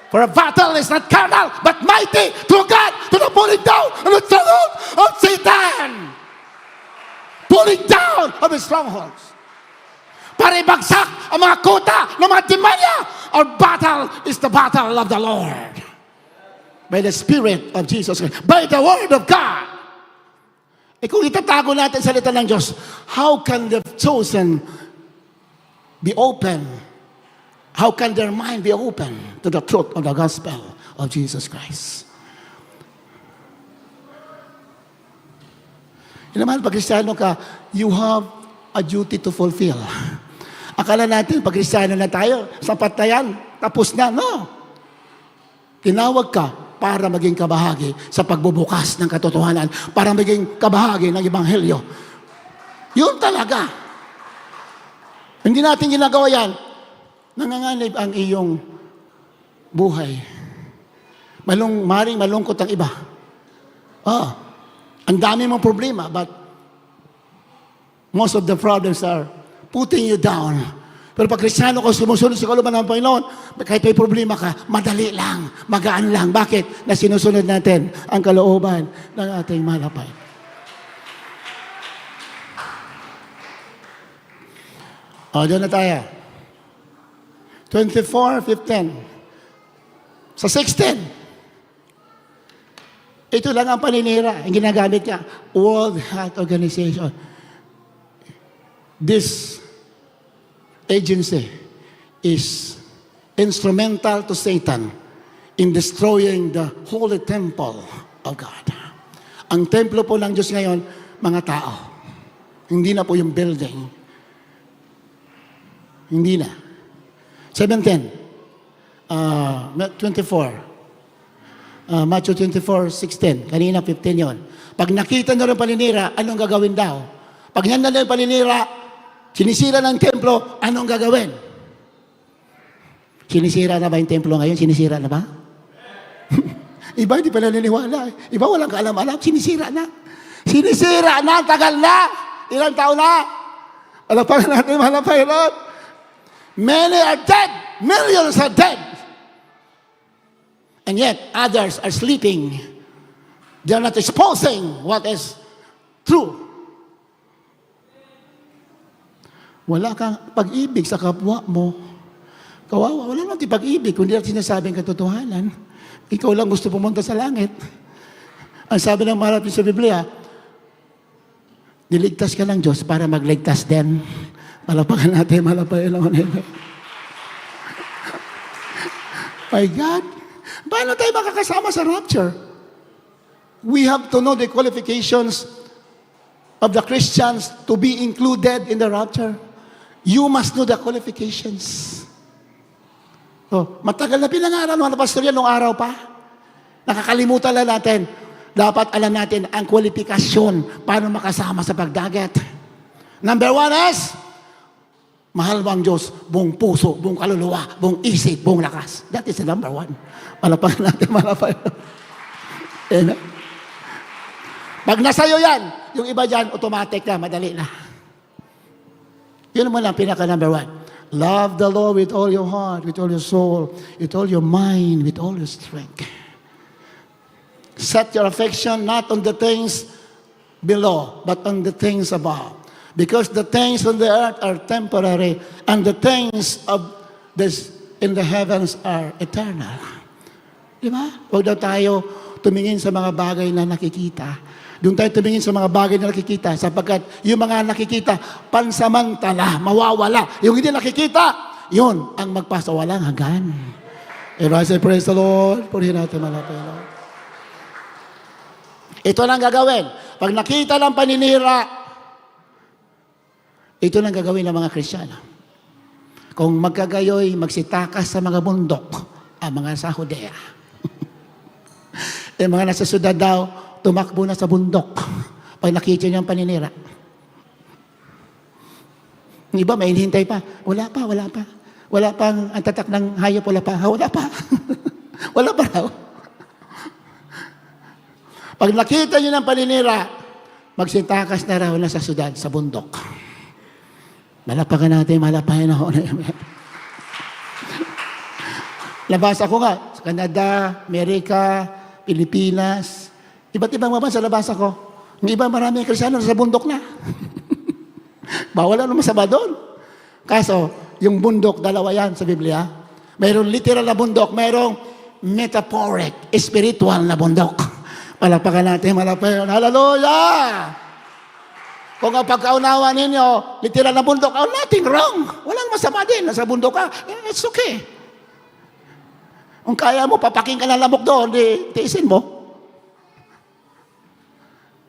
For a battle is not carnal, but mighty through God to the pulling down of the stronghold of Satan. Pulling down of his strongholds. Para ibagsak ang mga kuta ng mga demanya. Our battle is the battle of the Lord. By the Spirit of Jesus Christ. By the Word of God. Kung itatago natin sa salita ng Diyos, how can the chosen be open? How can their mind be open to the truth of the gospel of Jesus Christ? Yun naman, pag Kristiyano ka, you have a duty to fulfill. Akala natin, pag Kristiyano na tayo, sapat na yan, tapos na. No. Tinawag ka para maging kabahagi sa pagbubukas ng katotohanan, para maging kabahagi ng Ebanghelyo. Yun talaga. Hindi natin ginagawa yan. Nanganganib ang iyong buhay. Maring malungkot ang iba. Ang dami mong problema, but most of the problems are putting you down. Pero pag Kristiyano ka, sumusunod sa kalooban ng Panginoon, kahit may problema ka, madali lang, magaan lang. Bakit? Na sinusunod natin ang kalooban ng ating malapay. Doon na tayo. 24:15. Sa 16. Ito lang ang paninira, ang ginagamit niya. World Health Organization. This agency is instrumental to Satan in destroying the holy temple of God. Ang templo po ng Diyos ngayon, mga tao. Hindi na po yung building. Hindi na. 17. 24. Matthew 24:16. Kanina 15 yon. Pag nakita nyo rin paninira, anong gagawin daw? Pag yan na yung paninira, sinisira ng templo, anong gagawin? Sinisira na ba yung templo ngayon? Sinisira na ba? Iba hindi pa naniniwala. Iba walang kaalam-alam. Sinisira na. Sinisira na. Tagal na. Ilang taon na. Alapagan natin, mahal na Panginoon. Many are dead. Millions are dead. And yet, others are sleeping. They are not exposing what is true. Wala kang pag-ibig sa kapwa mo. Kawawa, wala naman pag-ibig kung hindi natin sinasabing katotohanan. Ikaw lang gusto pumunta sa langit. Ang sabi ng marami sa Biblia, niligtas ka ng Diyos para magligtas din. Palapakan natin, malapayan naman. My God, paano tayo makakasama sa rapture? We have to know the qualifications of the Christians to be included in the rapture. You must know the qualifications. Oh, matagal na pinangaral mga pastor yan nung araw pa. Nakakalimutan lang natin. Dapat alam natin ang kwalifikasyon paano makasama sa pagdagat. Number 1 is, mahal mo ang Diyos, buong puso, buong kaluluwa, buong isip, buong lakas. That is the number 1. Malapagan natin, malapagan. Amen. Pag nasa'yo yan, yung iba dyan, automatic na, madali na. Yun mo lang, pinaka number 1. Love the Lord with all your heart, with all your soul, with all your mind, with all your strength. Set your affection not on the things below, but on the things above. Because the things on the earth are temporary, and the things of this in the heavens are eternal. Di ba? Huwag daw tayo tumingin sa mga bagay na nakikita. Doon tayo tumingin sa mga bagay na nakikita sapagkat yung mga nakikita, pansamantala, mawawala. Yung hindi nakikita, yun ang magpasawalang hanggan. I say, praise the Lord. Purihin natin malapay, Lord. Ito lang gagawin. Pag nakita ng paninira, ito lang gagawin ng mga Kristiyano. Kung magkagayoy, magsitakas sa mga bundok, ang mga sa Judea. Yung mga nasa syudad daw, tumakbo na sa bundok pag nakita niya ang paninira. Yung iba, may hinihintay pa. Wala pa. Wala pang ang tatak ng hayop, wala pa. Wala pa. Wala pa raw. Pag nakita niyo ng paninira, magsitakas na raw na sa syudad, sa bundok. Malapakan natin, malapayan ako. Nabasa ko nga, sa Canada, Amerika, Pilipinas, iba't ibang mabansa nabasa ko. Yung iba marami ang Kristiyano sa bundok na. Bawal na masama doon. Kaso, yung bundok, dalawa yan sa Biblia. Mayroong literal na bundok, mayroong metaphoric, spiritual na bundok. Palapakan natin, malapayan. Hallelujah! Kung ang pagkaunawa ninyo, literal na bundok, oh, nothing wrong. Walang masama din. Nasa bundok ka, it's okay. Kung kaya mo, papaking ka ng lamok doon, di tiisin mo.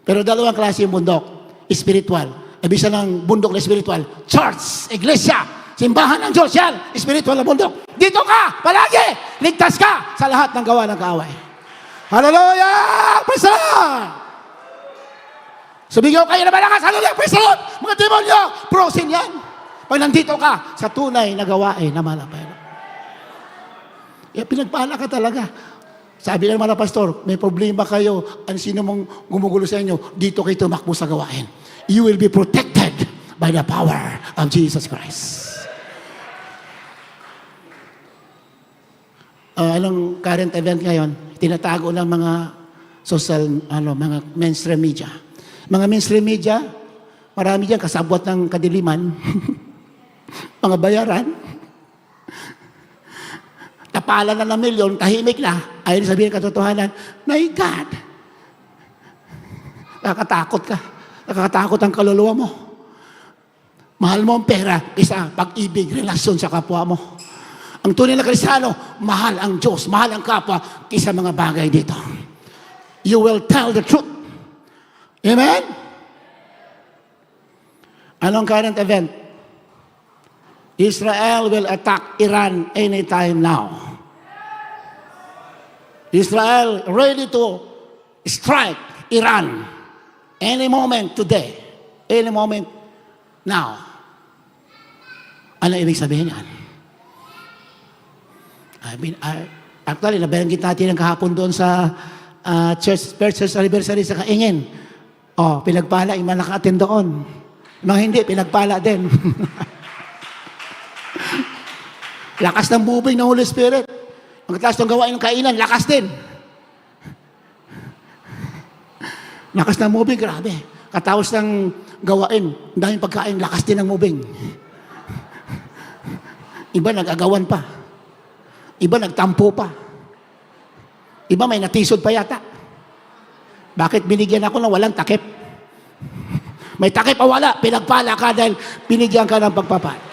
Pero dalawang klase yung bundok. Spiritual. Ibig sabihin ng bundok na spiritual. Church, iglesia, simbahan ng Diyos yan. Spiritual na bundok. Dito ka, palagi. Ligtas ka sa lahat ng gawa ng kaaway. Hallelujah! Praise the Lord! Sumigaw kayo na malakas. Hallelujah! Praise the Lord! Mga demonyo, prosin yan. Pag nandito ka sa tunay na gawain na malapay. Pinagpala ka talaga. Sabi ng mga pastor, may problema kayo, ano sino mong gumugulo sa inyo, dito kayo tumakbo sa gawain. You will be protected by the power of Jesus Christ. Anong current event ngayon? Tinatago ng mga social, mga mainstream media. Mga mainstream media, marami dyan kasabwat ng kadiliman. Mga bayaran. Tapalan na ng milyon, tahimik na. Ayaw sabihin katotohanan, my God, Nakakatakot ka. Nakakatakot ang kaluluwa mo. Mahal mo ang pera, isa, pag-ibig, relasyon sa kapwa mo. Ang tunay na Kristiyano, mahal ang Diyos, mahal ang kapwa, kaysa mga bagay dito. You will tell the truth. Amen? Anong current event? Israel will attack Iran anytime now. Israel ready to strike Iran any moment today. Any moment now. Ano ibig sabihin yan? Actually, nabanggit natin ang kahapon doon sa first church anniversary sa Kaingin. Pinagpala, yung mga naka-attend doon. Mga hindi, pinagpala din. Lakas ng bubing ng Holy Spirit. Ang taas ng gawain ng kainan, lakas din. Lakas ng moving, grabe. Katapos ng gawain, ang daming pagkain, lakas din ng moving. Iba nag-agawan pa. Iba nagtampo pa. Iba may natisod pa yata. Bakit binigyan ako ng walang takip? May takip o wala, pinagpala ka dahil binigyan ka ng pagpapala.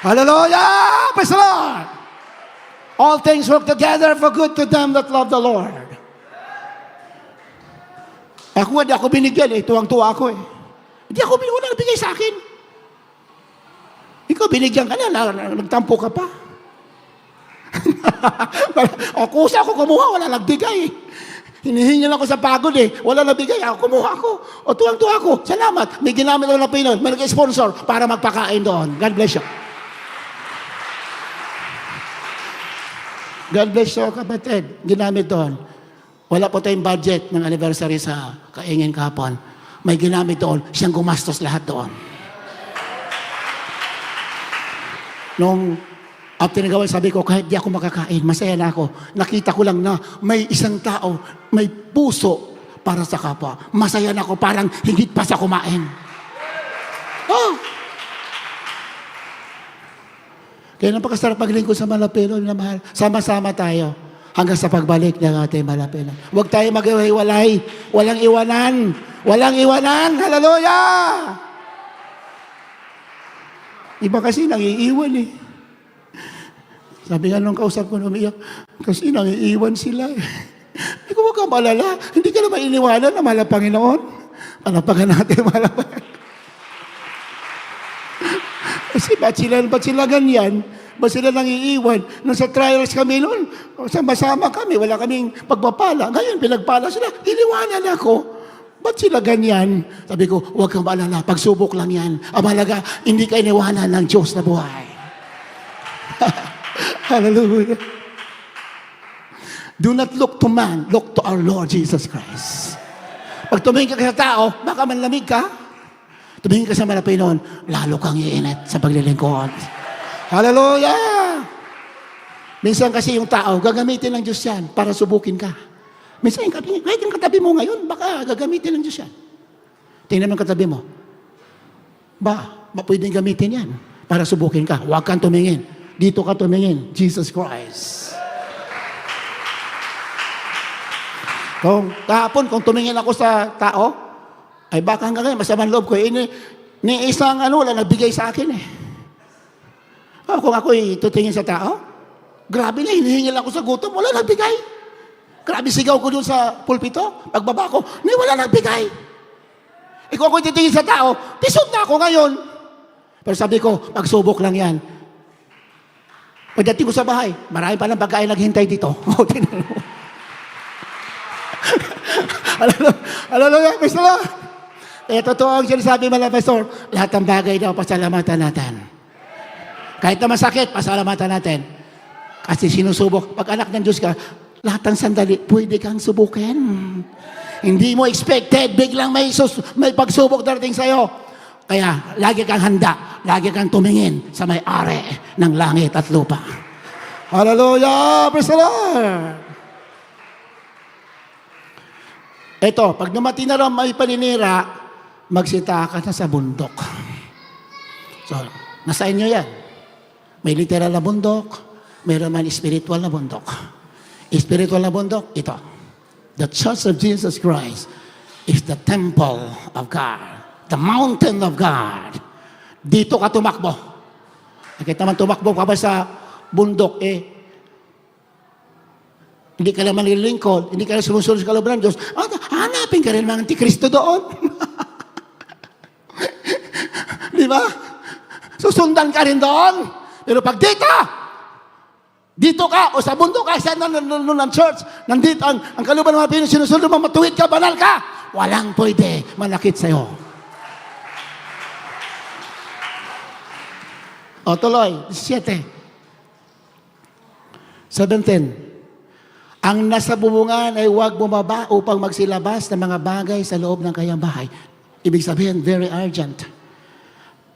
Hallelujah! Praise the Lord! All things work together for good to them that love the Lord. Ako hindi ako binigyan tuwang-tuwa ako Hindi ako binigyan, wala nabigay sa akin. Ikaw binigyan ka na, nagtampo ka pa. Kusa ako kumuha, wala nagbigay. Hinihingi lang ako sa pagod wala nabigay, ako kumuha ako. Tuwang-tuwa ako, salamat. May ginamit ako ng Pinoy, may nag-sponsor para magpakain doon. God bless you. God bless you, kapatid. Ginamit doon. Wala po tayong budget ng anniversary sa Kaingin kahapon. May ginamit doon, siyang gumastos lahat doon. Nung after nagawa, sabi ko, kahit di ako makakain, masaya na ako. Nakita ko lang na may isang tao, may puso para sa kapwa. Masaya na ako, parang higit pa sa kumain. Kaya napakasarap maglingkod sa Malapelo na mahal. Sama-sama tayo hanggang sa pagbalik ng ating Malapelo. Huwag tayo mag-iwalay. Walang iwanan. Walang iwanan. Hallelujah! Iba kasi nangiiwan Sabi nga nung kausap ko, umiyak, kasi nangiiwan sila Hindi ko, huwag kang malala. Hindi ka naman iniwanan na mahal ang Panginoon. Panapagan natin, mahal ang Panginoon. Kasi ba't sila ganyan? Ba't sila nangiiwan? Nung sa trials kami noon, sama-sama kami, wala kaming pagpapala. Ngayon, pinagpala sila, iniwanan ako. Ba't sila ganyan? Sabi ko, huwag kang maalala, pagsubok lang yan. Ang mahalaga, hindi ka iniwanan ng Diyos na buhay. Hallelujah. Do not look to man, look to our Lord Jesus Christ. Pag tumingin ka sa tao, baka manlamig ka. Tumingin ka sa Panginoon, lalo kang iinit sa paglilingkod. Hallelujah! Minsan kasi yung tao, gagamitin ng Diyos yan para subukin ka. Minsan, kahit yung katabi mo ngayon, baka gagamitin ng Diyos yan. Tingnan mo yung katabi mo. Pwedeng gamitin yan para subukin ka. Huwag kang tumingin. Dito ka tumingin. Jesus Christ. Kahapon, kung tumingin ako sa tao, ay baka hanggang ngayon, masamang loob ko. Ni isang wala nagbigay sa akin kung ako'y tutingin sa tao, grabe na, hinihingil ako sa gutom, wala nagbigay. Grabe sigaw ko doon sa pulpito, pagbaba ko, wala nagbigay. Kung ako'y titingin sa tao, tisod na ako ngayon. Pero sabi ko, pagsubok lang yan. Pagdating ko sa bahay, marami pa lang pagkain naghintay dito. Hallelujah, Praise the Lord. Totoo ang sinasabi mga pastor, lahat ng bagay daw, pasalamatan natin. Kahit na masakit, pasalamatan natin. Kasi sinusubok, pag anak ng Diyos ka, lahat ng sandali, pwede kang subukin. Hindi mo expected, biglang may pagsubok darating sa'yo. Kaya, lagi kang handa, lagi kang tumingin sa may-ari ng langit at lupa. Hallelujah! Praise the Lord! Ito, pag dumating na raw may paninira, magsita ka na sa bundok. So, nasa inyo yan. May literal na bundok, mayroon man spiritual na bundok. Spiritual na bundok, ito. The Church of Jesus Christ is the temple of God. The mountain of God. Dito ka tumakbo. Nakita man tumakbo ka ba sa bundok, hindi ka naman nililingkod, hindi ka na sumusunod sa kalooban ng Diyos, hanapin ka rin mga antikristo doon. Di ba? Susundan ka rin doon. Pero pag dito ka, o sa bundok ka, sa ng church, nandito, ang kalooban ng mga Pinoy, sinusunod mo, matuwid ka, banal ka, walang pwede manakit sa'yo. O tuloy, 17. Ang nasa bubungan ay huwag bumaba upang magsilabas ng mga bagay sa loob ng kanyang bahay. Ibig sabihin, very urgent.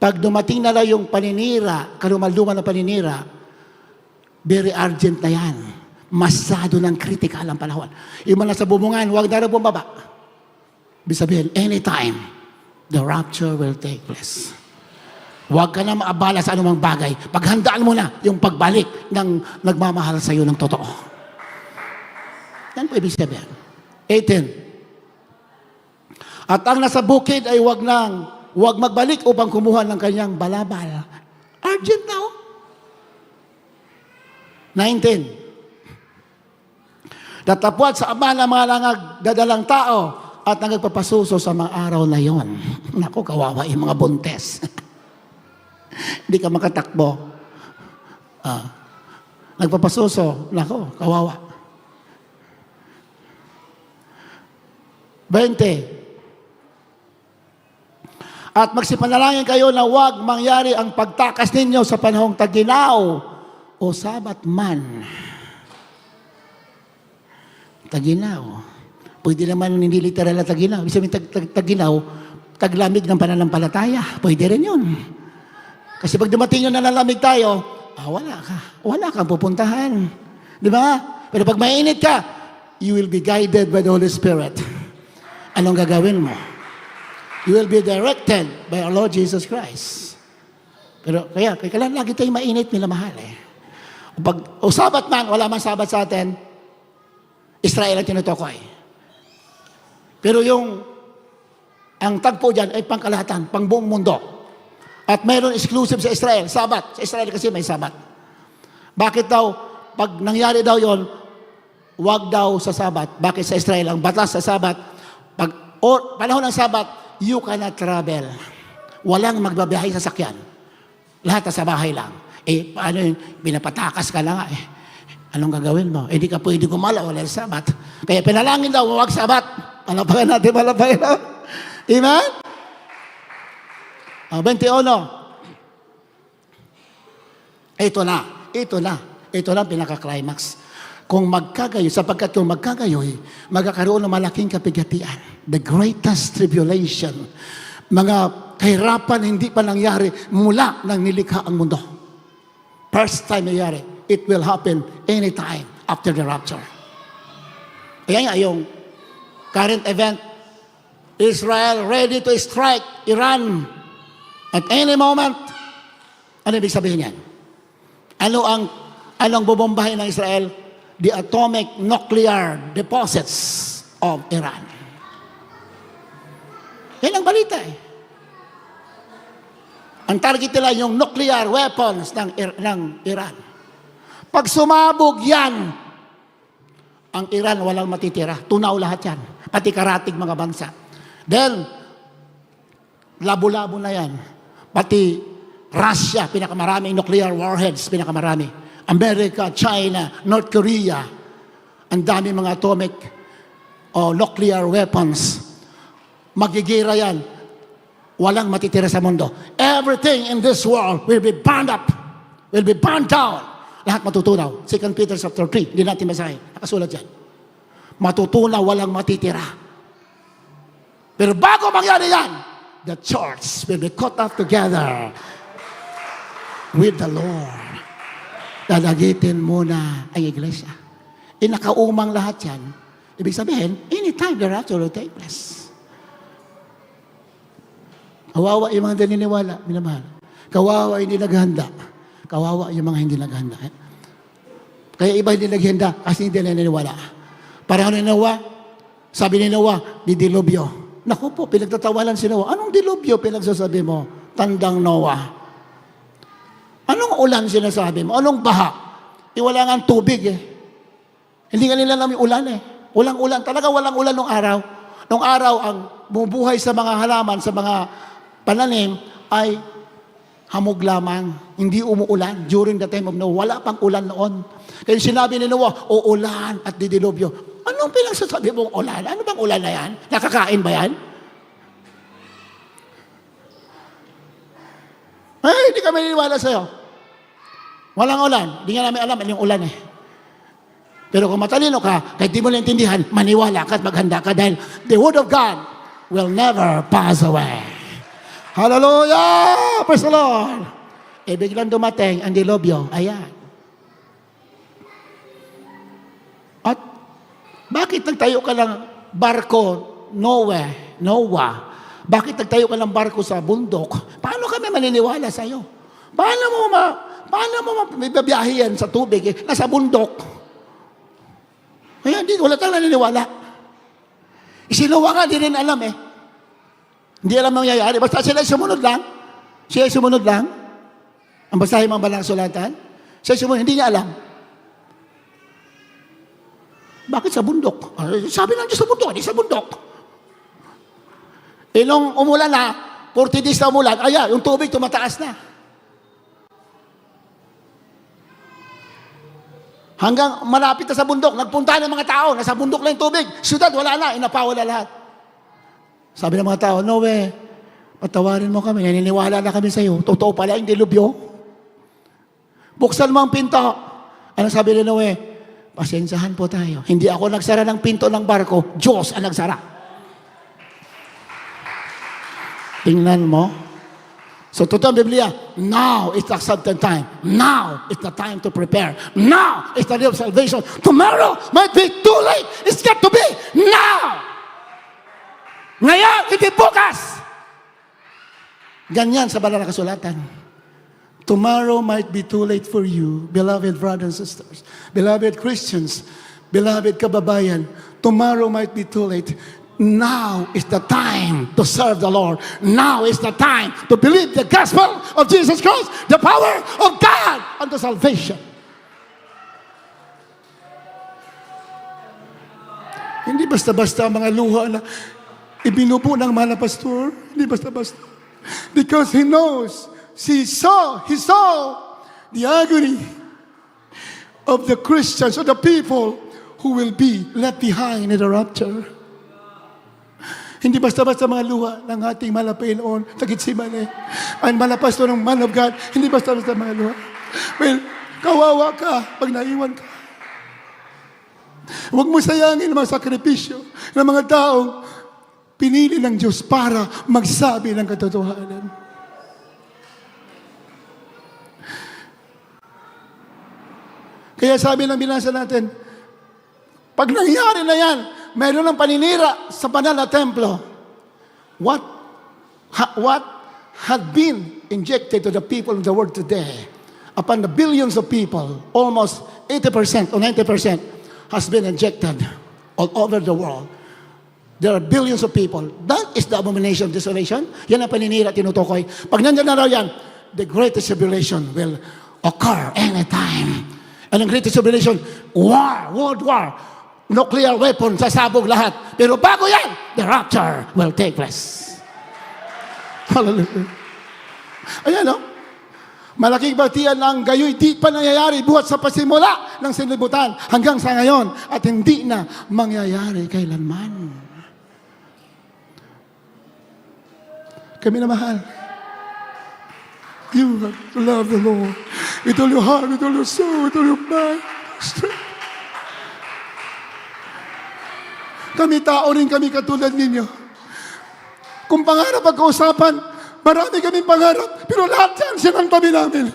Pag dumating na lang yung paninira, kalumalduman ng paninira, very urgent na yan. Masyado ng critical ang panahon. Yung mga nasa bubungan, huwag na rin bumaba. Ibig sabihin, anytime, the rapture will take place. Huwag ka na maabala sa anumang bagay. Paghandaan mo na yung pagbalik ng nagmamahal sa iyo ng totoo. Yan po ibig sabihin. 18. At ang nasa bukid ay huwag magbalik upang kumuha ng kanyang balabal. Urgent na, 19. Datapwat sa ama ng mga nagdadalang tao at nagpapasuso sa mga araw na yon. Naku, kawawa yung mga buntes. Hindi ka makatakbo. Nagpapasuso. Naku, kawawa. 20. At magsipanalangin kayo na huwag mangyari ang pagtakas ninyo sa panahong taginaw o sabat man. Taginaw. Pwede naman hindi literal na taginaw. Ibig sabihin taginaw, taglamig ng pananampalataya. Pwede rin yun. Kasi pag dumating yun na nalamig tayo, wala ka. Wala kang pupuntahan. Di ba? Pero pag mainit ka, you will be guided by the Holy Spirit. Anong gagawin mo? You will be directed by our Lord Jesus Christ. Pero kaya lagi tayong mainit, minamahal O sabat man, wala man sabat sa atin, Israel ang tinutukoy. Pero ang tagpo dyan ay pangkalahatan, pang buong mundo. At mayroon exclusive sa Israel, sabat. Sa Israel kasi may sabat. Bakit daw, pag nangyari daw yon, wag daw sa sabat. Bakit sa Israel? Ang batas sa sabat, panahon ng sabat, you cannot travel. Walang magbabiyahe sa sakyan. Lahat sa bahay lang. Paano yun? Pinapatakas ka na nga Anong gagawin mo? Hindi ka pwede gumala, wala yung sabat. Kaya pinalangin daw, huwag sabat. Palapagan natin, palapagan na. Amen? 21. Ito na ang pinaka-climax. Kung sapagkat kung magkagayoy, magkakaroon ng malaking kapigatian. The greatest tribulation. Mga kahirapan hindi pa nangyari mula nang nilikha ang mundo. First time nangyari. It will happen anytime after the rapture. Kaya nga yung current event, Israel ready to strike Iran at any moment. Ano ibig sabihin yan? Anong bubombahin ng Israel? The atomic nuclear deposits of Iran. Yan ang balita Ang target nila yung nuclear weapons ng Iran. Pag sumabog yan, ang Iran walang matitira. Tunaw lahat yan. Pati karatig mga bansa. Then, labo-labo na yan. Pati Russia, pinakamaraming nuclear warheads, pinakamarami. America, China, North Korea, ang dami mga atomic o nuclear weapons. Magigira yan. Walang matitira sa mundo. Everything in this world will be burned up, will be burned down. Lahat matutunaw. 2 Peter chapter 3, hindi natin masahin. Nakasulat yan. Matutunaw, walang matitira. Pero bago mangyari yan, the church will be caught up together with the Lord. Dadagitin muna ang iglesia. Nakaumang lahat yan. Ibig sabihin, anytime the rapture will take place. Kawawa yung mga naniniwala, minamahal. Kawawa hindi naghanda. Kawawa yung mga hindi naghanda. Kaya iba hindi naghanda kasi hindi naniniwala. Parang naniniwala, Sabi ni Noah, di dilubyo. Naku po, pinagtatawanan si Noah. Anong dilubyo pinagsasabi mo? Tandang Noah. Anong ulan sinasabi mo? Anong baha? Wala nga ang tubig eh. Hindi nga nila alam yung ulan eh. Walang ulan. Talaga walang ulan nung araw. Nung araw, ang bumubuhay sa mga halaman, sa mga pananim, ay hamog lamang. Hindi umuulan during the time of Noah. Wala pang ulan noon. Kaya sinabi ni Noah, uulan at didilubyo. Anong pinagsasabi mong ulan? Ano bang ulan na yan? Nakakain ba yan? Ay, hindi kami niniwala sa'yo. Walang ulan. Hindi nga namin alam anong ulan eh. Pero kung matalino ka, kahit di mo naintindihan, maniwala ka at maghanda ka dahil the Word of God will never pass away. Hallelujah! Praise the Lord! Eh, biglang dumating ang dilubyo. Ayan. At bakit nagtayo ka ng barko, Noah? Bakit nagtayo ka ng barko sa bundok? Paano kami maniniwala sa'yo? Paano mo may babiyahe yan sa tubig? Eh? Nasa bundok. Kaya hindi, wala tayong naniniwala. Isinuwa nga, di rin alam eh. Hindi alam ang nangyayari. Basta sila sumunod lang. Siya sumunod lang. Ang basahin mga balang sulatan. Siya sumunod, hindi niya alam. Bakit sa bundok? Sabi lang Diyos sa bundok, hindi sa bundok. Eh nung umulan na, 40 days na umulan, yung tubig tumataas na. Hanggang malapit na sa bundok, nagpunta ng mga tao, nasa bundok lang yung tubig. Siyudad, wala na, inapawala lahat. Sabi ng mga tao, Noe, patawarin mo kami, naniniwala na kami sa iyo. Totoo pala yung dilubyo. Buksan mo ang pinto. Ano sabi ni Noe? Pasensyahan po tayo. Hindi ako nagsara ng pinto ng barko, Diyos ang nagsara. Tingnan mo. So, totoo ang Biblia, now is the accepted time. Now is the time to prepare. Now is the day of salvation. Tomorrow might be too late. It's got to be now. Ngayon, hindi bukas. Ganyan sa banal na kasulatan. Tomorrow might be too late for you, beloved brothers and sisters, beloved Christians, beloved kababayan. Tomorrow might be too late. Now is the time to serve the Lord. Now is the time to believe the gospel of Jesus Christ, the power of God unto salvation. Hindi basta-basta ang mga luha na ibinupo ng mahal na pastor. Hindi basta-basta. Because he knows, he saw the agony of the Christians, of the people who will be left behind in the rapture. Hindi basta-basta mga luha ng ating mahal na Panginoon, Tagitsimane. Ang mahal na pastor ng man of God, hindi basta-basta mga luha. Well, kawawa ka pag naiwan ka. Huwag mo sayangin ang mga sakripisyo ng mga taong pinili ng Diyos para magsabi ng katotohanan. Kaya sabi ng binasa natin, pag nangyari na yan, mayroon ng paninira sa banal na templo. What had been injected to the people of the world today, upon the billions of people, almost 80% or 90% has been injected all over the world. There are billions of people. That is the abomination of desolation. Yan ang paninira tinutukoy. Pag nandiyan na raw yan, the greatest tribulation will occur anytime. And ang greatest tribulation, war, world war, nuclear weapon, sasabog lahat. Pero bago yan, the rapture will take place. Hallelujah. Ayan, no? Malaking batian ng gayoy di pa nangyayari buhat sa pasimula ng sinibutan hanggang sa ngayon at hindi na mangyayari kailanman. Kami na mahal. You have to love the Lord with all your heart, with all your soul, with all your mind, strength. Kami tao rin kami katulad ninyo. Kung pangarap ang kausapan, marami kaming pangarap, pero lahat yan sinantabi namin.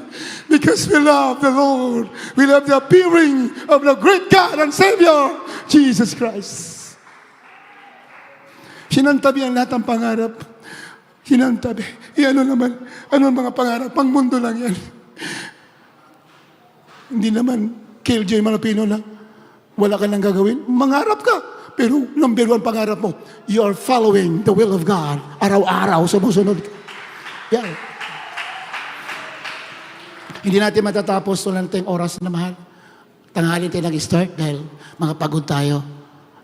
Because we love the Lord. We love the appearing of the great God and Savior, Jesus Christ. Sinantabi ang lahat ng pangarap. Sinantabi. Ano naman? Ano ang mga pangarap? Pangmundo lang yan. Hindi naman, Killjoy Malapino lang. Wala ka nang gagawin. Mangarap ka. Pero number one pangarap mo, you are following the will of God. Araw-araw, sumusunod ka. Yan. Hindi natin matatapos wala tayong oras na mahal. Tanghali tayo nag-start dahil mga pagod tayo.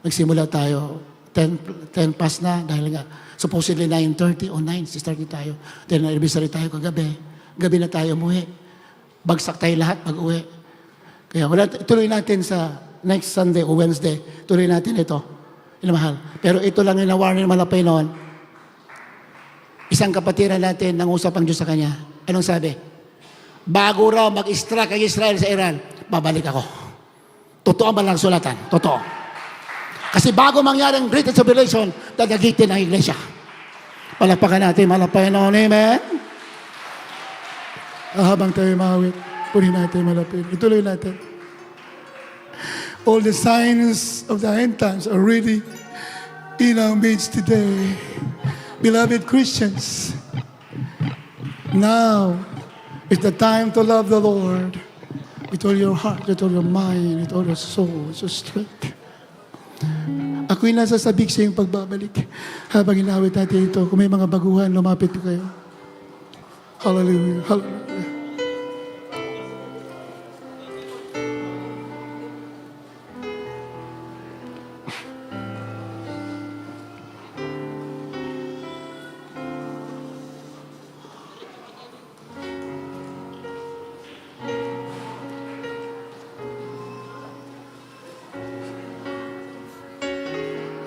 Nagsimula tayo 10 past na dahil nga supposedly 9:30 o 9 start tayo. Then anniversary tayo kagabi. Gabi na tayo umuwi. Bagsak tayo lahat pag-uwi. Kaya tuloy natin sa next Sunday o Wednesday. Tuloy natin ito. Mahal. Pero ito lang yung nawarning malapay noon. Isang kapatiran natin nangusap ang Diyos sa kanya. Anong sabi? Bago raw mag-strike ang Israel sa Iran, babalik ako. Totoo ba lang sulatan? Totoo. Kasi bago mangyari ang Great Tribulation, dadagitin ang iglesia. Palakpakan natin, malapay noon. Amen? Habang tayo mawit, punin natin malapit. Ituloy natin. All the signs of the end times are ready in our midst today. Beloved Christians, now is the time to love the Lord with all your heart, with all your mind, with all your soul, with your strength. Ako'y nasasabik sa iyong pagbabalik. Habang inawit natin ito, kung may mga baguhan, lumapit kayo. Hallelujah. Hallelujah.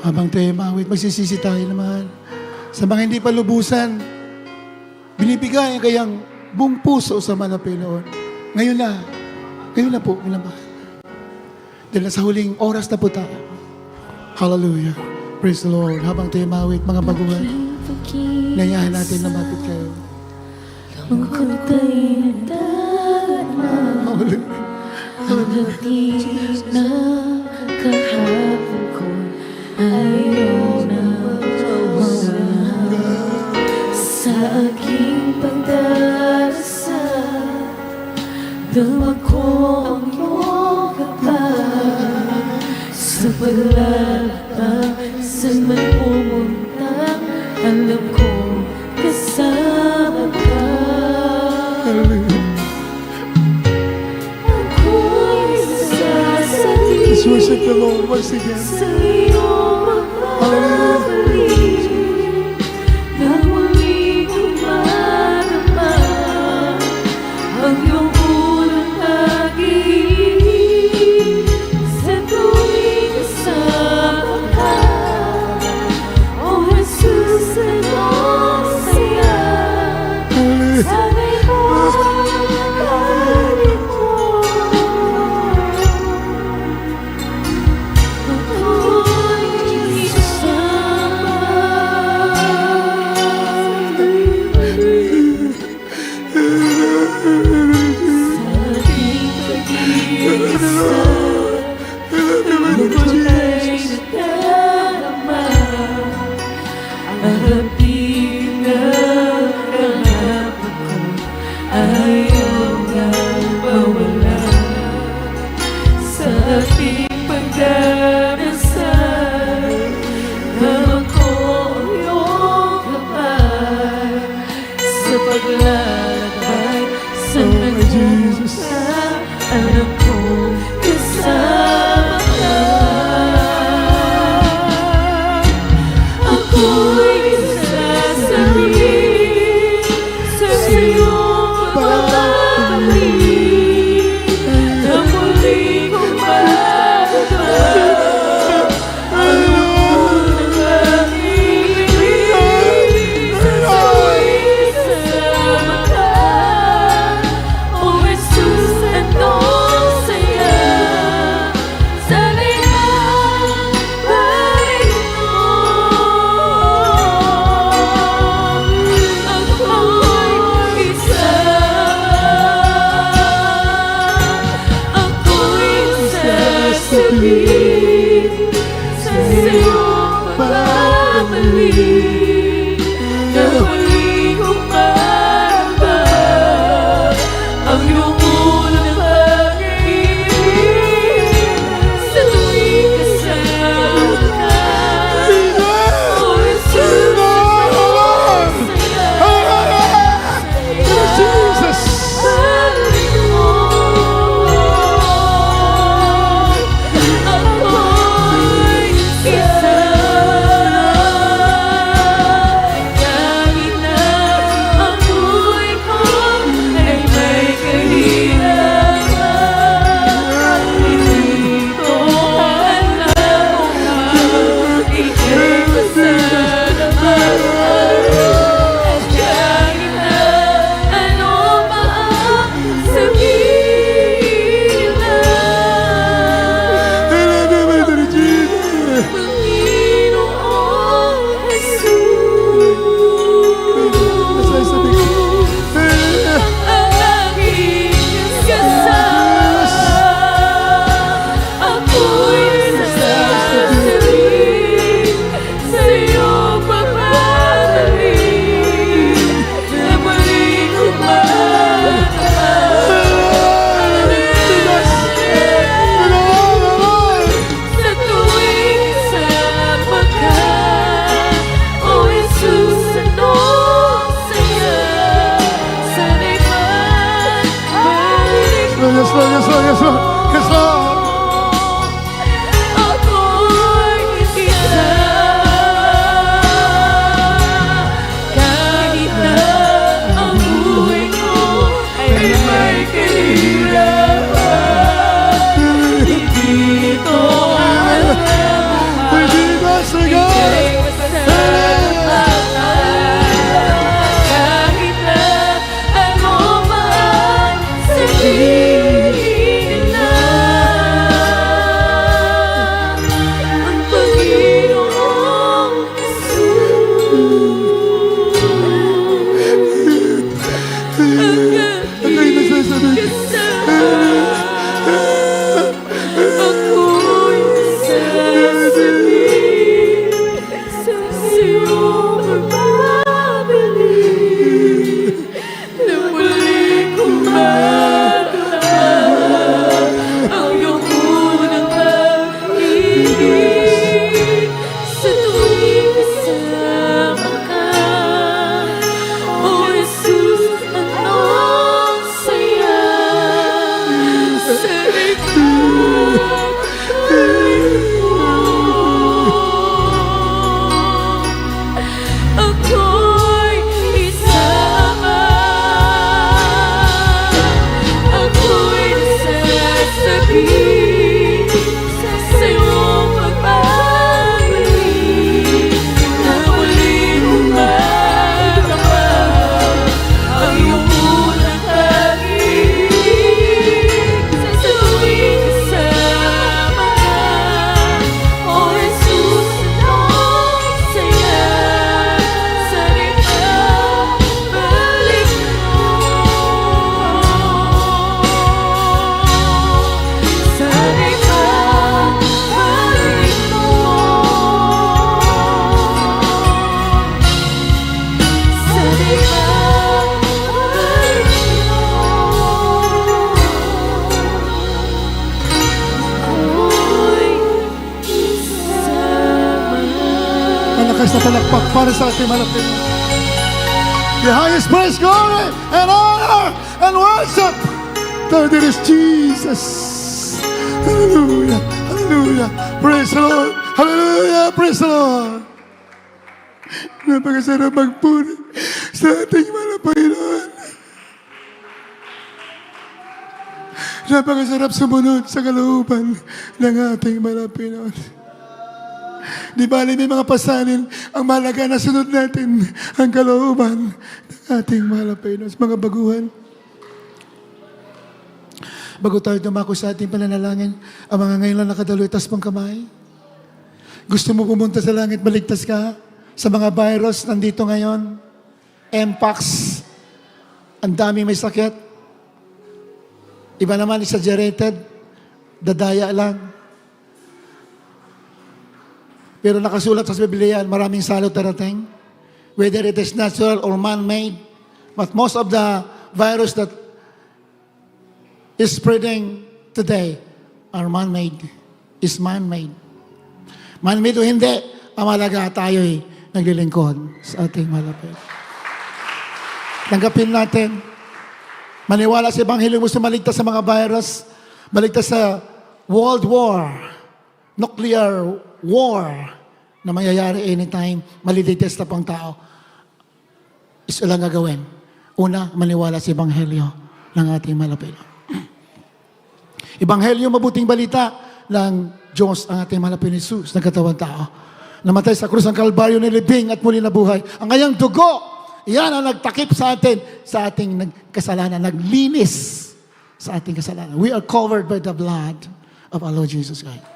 Habang tayo mawit, magsisisi tayo naman. Sa mga hindi pa lubusan, binibigay ang kayang buong puso sa mga Panginoon. Ngayon na po, minamahal. Dahil sa huling oras na po tayo. Hallelujah. Praise the Lord. Habang tayo mawit, mga baguhan, nayahan natin na mapit kayo. Hallelujah. Ayaw na mawala sa aking pagdarasal. Dama ko ang iyong kapal sa paglalakbay, saan man pumunta, alam ko kasama ka. Ako'y sasabihin Let's worship the Lord once again. sa iyong magbabalik na muli kong marama ang iyong unang pag-ibig sa tuwing kasama ka. O Jesus, anong saya sana'y pagkalit mo. Paglalakbay sa nagpupunta, alam ko kasama ka. Ako'y sasabihin sa iyong pagbabalik na muli kong maramdaman ang unang pag-ibig sa tuwing kasama ka. O Jesus, anong saya sana'y magbalik mo. Ako'y sasabihin sa iyong pagbabalik na muli kong maramdaman ang iyong unang pag-ibig sa tuwing kasama ka. Yes, Lord, yes, Lord, yes, Lord. Yes, Lord. Ako'y isa. Kahit na ang buhay ko ay may kahirapan, hindi ito ang Hindi ba sa God? kahit na ano man sabihin na ang Panginoong Ang kayo nasasabi. ako'y sasabihin sa iyong pagbabalik na muling kumakalaman ang iyong unang pag-ibig sa tuwing kasama ka. O Jesus, anong saya sa likod ako'y isama. Ako'y nasasabi sa iyong pagbabalik na muling umatama ang iyong unang pag-ibig sa tuwing kasama ka. O Jesus, anong saya sa ikabalik mo. Sa ikabalik mo. Sa ikabalik mo. Ako'y isama. Malakas na palakpak para sa ating malapit. The highest praise, glory, and honor, and worship. Lord, it is Jesus. Hallelujah. Hallelujah. Praise the Lord. Hallelujah. Praise the Lord. Napakasarap magpuri sa ating mga Panginoon. Napakasarap sumunod sa kalooban ng ating mga Panginoon. Di bali may mga pasanin, ang mahalaga na sunod natin ang kalooban ng ating mahal na Panginoon. Mga baguhan, bago tayo dumako sa ating pananalangin, ang mga ngayon lang nakadaloy, tas pang kamay. Gusto mo pumunta sa langit, baligtas ka sa mga virus nandito ngayon, Mpox, ang daming may sakit. Iba naman exaggerated, dadaya lang. Pero nakasulat sa Biblia, maraming salot darating. Whether it is natural or man-made. But most of the virus that is spreading today are man-made. Is man-made. Man-made o hindi, ang malaga tayo'y naglilingkod sa ating malapit. Tanggapin natin. Maniwala sa Ebanghelyo, gusto maligtas sa mga virus, maligtas sa world war, nuclear war na mangyayari anytime, malilites na pang tao. Isa lang gagawin. Una, maniwala sa Ebanghelyo ng ating malapit. Ebanghelyo, mabuting balita ng Diyos, ang ating malapit ni Jesus, nagkatawang tao. Namatay sa krus ng Kalbaryo, nilibing at muli nabuhay. Ang kanyang dugo, yan ang nagtakip sa atin, sa ating kasalanan, naglinis sa ating kasalanan. We are covered by the blood of our Lord Jesus Christ.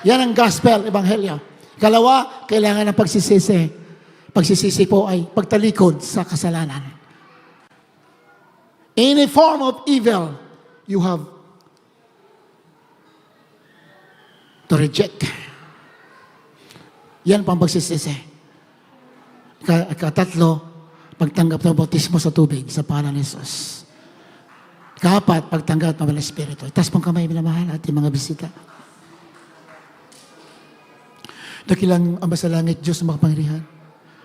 Yan ang gospel, ebanghelyo. Kalawa, kailangan ng pagsisisi. Pagsisisi po ay pagtalikod sa kasalanan. Any form of evil, you have to reject. Yan pang pagsisisi. Katatlo, pagtanggap ng bautismo sa tubig sa pangalan ni Jesus. Kaapat, pagtanggap ng Espiritu. Taas pong kamay, minamahal, ating mga bisita. Dakilang Ama sa langit, Diyos na makapangyarihan.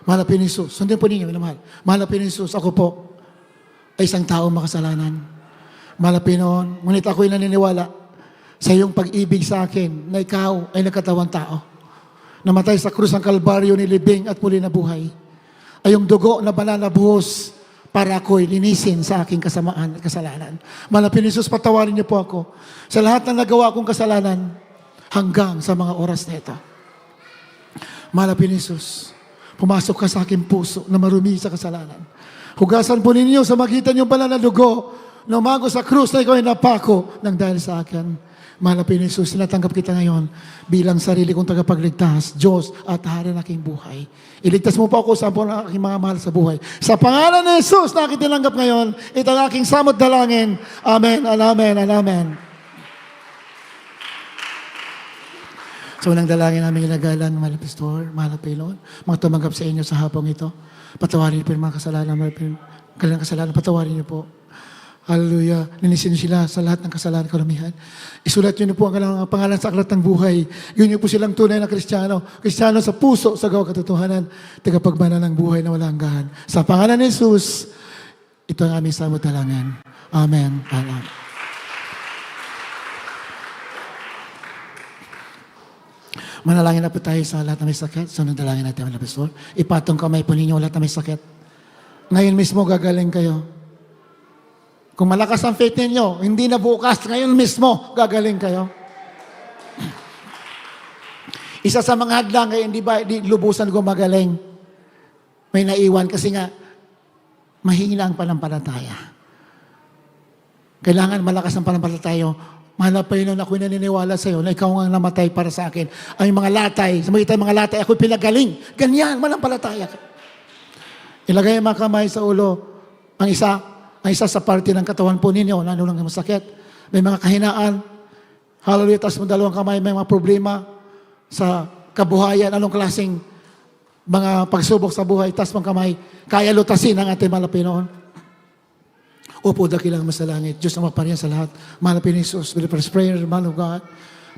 Mahal na po ni Jesus. Sundin po ninyo, minamahal. Mahal na po ni Jesus, ako po ay isang tao makasalanan. Malapit noon, ngunit ako'y naniniwala sa iyong pag-ibig sa akin na ikaw ay nagkatawang tao. Namatay sa krus ng Kalbaryo, nilibing at muli na buhay. Ay yung dugo na banal na buhos para ako'y linisin sa aking kasamaan at kasalanan. Malapit ni Jesus, patawarin niyo po ako sa lahat ng nagawa kong kasalanan hanggang sa mga oras na ito. Malapit ni Jesus, pumasok ka sa aking puso na marumi sa kasalanan. Hugasan po ninyo sa magitan yung banal na dugo na umago sa krus na ikaw ay napako ng dahil sa akin. Malapit ni Jesus, sinatanggap kita ngayon bilang sarili kong tagapagligtas, Diyos at Hari ng aking buhay. Iligtas mo po ako sa aking mga mahal sa buhay. Sa pangalan ni Jesus na aking tinanggap ngayon, ito ang aking samot dalangin. Amen, amen, amen. So, unang dalangin namin ilagalan, mahal na Pastor, mahal na Panginoon, mga tumanggap sa inyo sa hapong ito. Patawarin niyo po yung mga kasalanan, kailangan kasalanan, patawarin niyo po. Hallelujah. Linisin niyo sila sa lahat ng kasalanan, karamihan. Isulat niyo po ang kanilang pangalan sa aklat ng buhay. Yun niyo po silang tunay na Kristiyano. Kristiyano sa puso, sa gawa katotohanan, tagapagmana ng buhay na walang hanggan. Sa pangalan ni Jesus, ito ang aming samot dalangin. Amen. Amen. Manalangin na po tayo sa lahat na may sakit. So, nandalangin natin, mga Pastor. Ipatong kamay po ninyo lahat na may sakit. Ngayon mismo gagaling kayo. Kung malakas ang faith ninyo, hindi na bukas, ngayon mismo gagaling kayo. Isa sa mga hadlang, kaya hindi lubusan gumagaling. May naiwan kasi nga, mahina ang panampalataya. Kailangan malakas ang panampalataya. Mahal na Panginoon, ako'y naniniwala sa iyo na ikaw ang namatay para sa akin. Ang mga latay, sa mga mga latay, ako'y pinagaling. Ganyan, manampalataya ka. Ilagay ang mga kamay sa ulo. Ang isa sa parte ng katawan po ninyo, nanulang masakit. May mga kahinaan. Hallelujah, tapos mo dalawang kamay, may mga problema sa kabuhayan. Anong klaseng mga pagsubok sa buhay, tapos mga kamay, kaya lutasin ang ating mahal na Panginoon. Opo, dakilang masalangit. Diyos ang mapariyan sa lahat. Malapit ni Jesus, with the first prayer, man of God.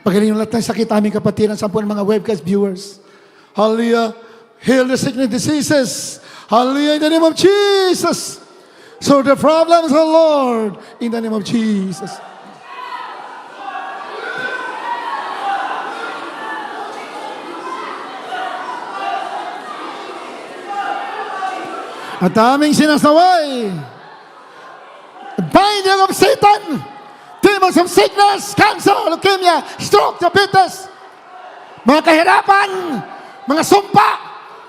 Pagaling yung lahat ng sakit aming kapatiran sa mga webcast viewers. Hallelujah. Heal the sickness diseases. Hallelujah. In the name of Jesus. So the problems are Lord. In the name of Jesus. At aming sinasaway. Binding of Satan, demons of sickness, cancer, leukemia, stroke, diabetes, mga kahirapan, mga sumpa,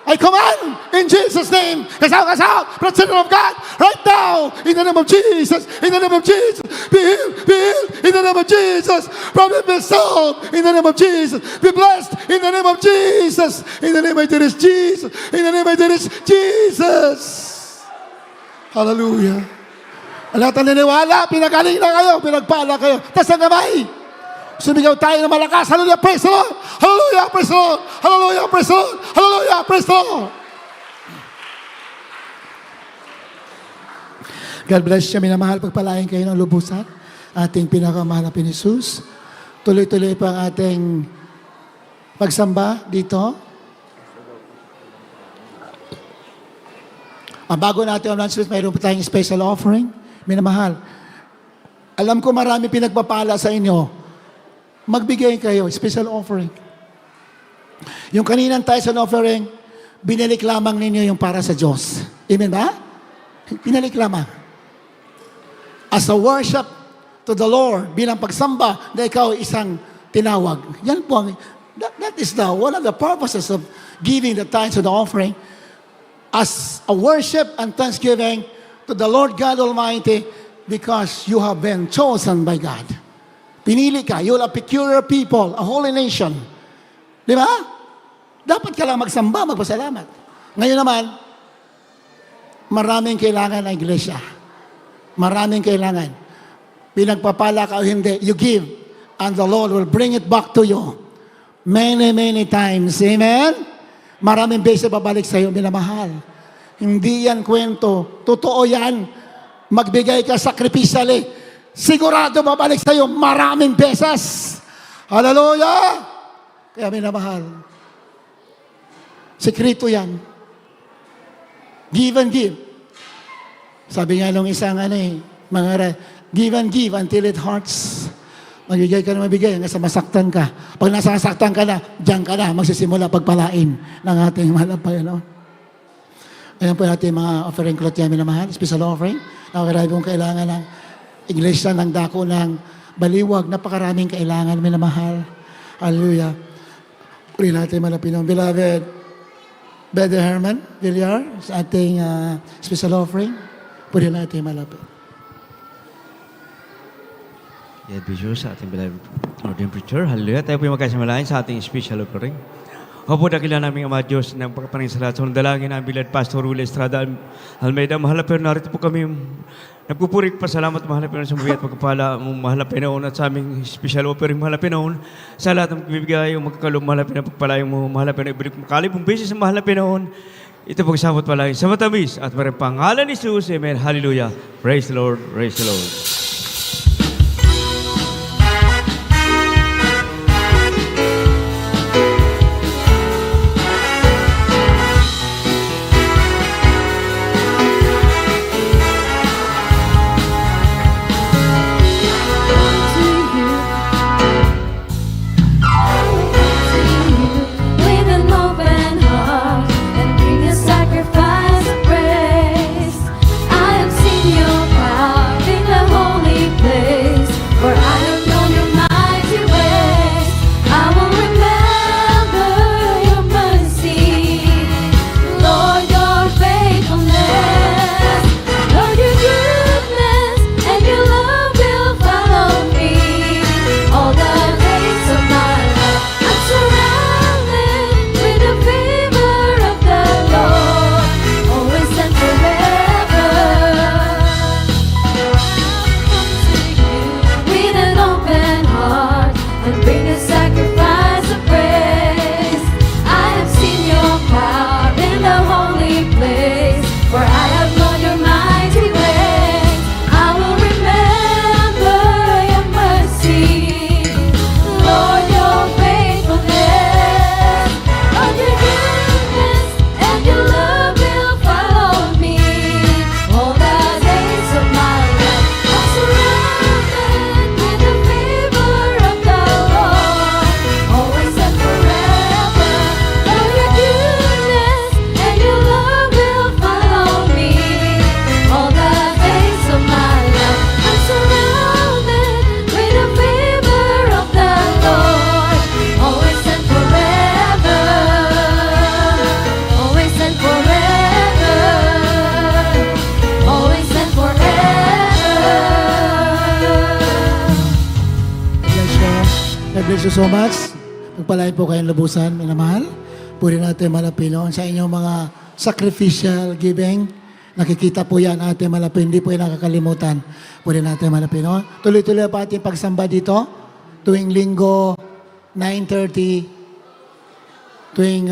I command in Jesus' name, cast out, from the children of God, right now, in the name of Jesus, in the name of Jesus, be healed, in the name of Jesus, problem be solved, in the name of Jesus, be blessed, in the name of Jesus, in the name of Jesus, in the name of Jesus. Hallelujah. Lahat ang niniwala, pinagaling na kayo, pinagpala kayo. Tas ang kamay. Sumigaw tayo ng malakas. Hallelujah, praise the Lord. Hallelujah, praise the Lord. Hallelujah, praise the Lord. Hallelujah, praise the Lord. God bless you. Minamahal, pagpalain kayo ng lubusan. Ating pinakamahal na Jesus. Tuloy-tuloy pa ang ating pagsamba dito. Bago natin ang lunch, mayroon pa tayong special offering. Minamahal, alam ko marami pinagpapala sa inyo. Magbigay kayo, special offering. Yung kaninang tithes and offering, binalik lamang ninyo yung para sa Diyos. Amen ba? Binalik lamang. As a worship to the Lord, bilang pagsamba na ikaw isang tinawag. Yan po ang, that is one of the purposes of giving the tithes and the offering. As a worship and thanksgiving to the Lord God Almighty, because you have been chosen by God. Pinili ka. You're a peculiar people, a holy nation. Di ba? Dapat ka lang magsamba, magpasalamat. Ngayon naman, maraming kailangan ng iglesia. Maraming kailangan. Pinagpapala ka o hindi, you give, and the Lord will bring it back to you. Many, many times. Amen? Maraming beses babalik sa iyo, minamahal. Hindi yan kwento. Totoo yan. Magbigay ka sacrificially. Sigurado babalik sa iyo maraming beses. Hallelujah! Kaya minamahal. Sekreto yan. Give and give. Sabi nga nung isang Give and give until it hurts. Magbigay ka na magbigay hanggang sa masaktan ka. Pag nasasaktan ka na, diyan ka na, magsisimula pagpalain ng ating mahal na Panginoon. Ayan po natin mga offering cloth yan, minamahal, special offering. Nakarami pong kailangan ng iglesia, ng dako, ng baliwag. Napakaraming kailangan, minamahal. Hallelujah. Uli natin malapin ng beloved Brother Herman Villar sa ating special offering. Pwede natin malapit. Yan, Bishop, sa ating beloved Lord Preacher. Hallelujah. Tayo po yung magkasimalain sa ating special offering. Opo, dakila namin Ama Diyos ng pagkapaning sa lahat. Sa dalangin ng Bilad Pastor Rula Estrada Almeida. Mahal na pero narito po kami. Nagpupurik pa salamat mahal na Pinoon sa mga at pagkapala mong mahal na Pinoon at sa aming special offering mahal na Pinoon. Sa lahat ng bibigay yung magkakalong mahal na Pinoon, pagpalayong mo mahal na Pinoon. Ibalik makalibong beses sa mahal na Pinoon. Ito pagsamot pala sa matamis at maraming pangalan ni Jesus. Amen. Hallelujah. Praise the Lord. Praise the Lord. With an open heart and bring a sacrifice of praise. I have seen your power in the holy place, for I have known your mighty ways. I will remember your mercy, Lord, your faithfulness, Lord, your goodness and your love will follow me all the days of my life. I'm surrounded with the favor of the Lord, always and forever. With an open heart and bring a sacrifice of praise. I have seen your power in the holy place, for I have known your mighty ways. I will remember your mercy, Lord, your faithfulness, Lord, your goodness and your love will follow me all the days of my life. I'm surrounded with the favor of the Lord, always and forever. Lord, your goodness and your love will follow me all the days of my life. I'm surrounded with the favor of the Lord, always and forever, always and forever, always and forever. Bless you. God bless you so much. Pagpalain po kayong lubusan, minamahal. Puri natin malapino sa inyong mga sacrificial giving. Nakikita po yan ating malapin. Hindi po yan nakakalimutan. Puri natin malapino. Tuloy-tuloy pa ating pagsamba dito. Tuwing linggo, 9:30. Tuwing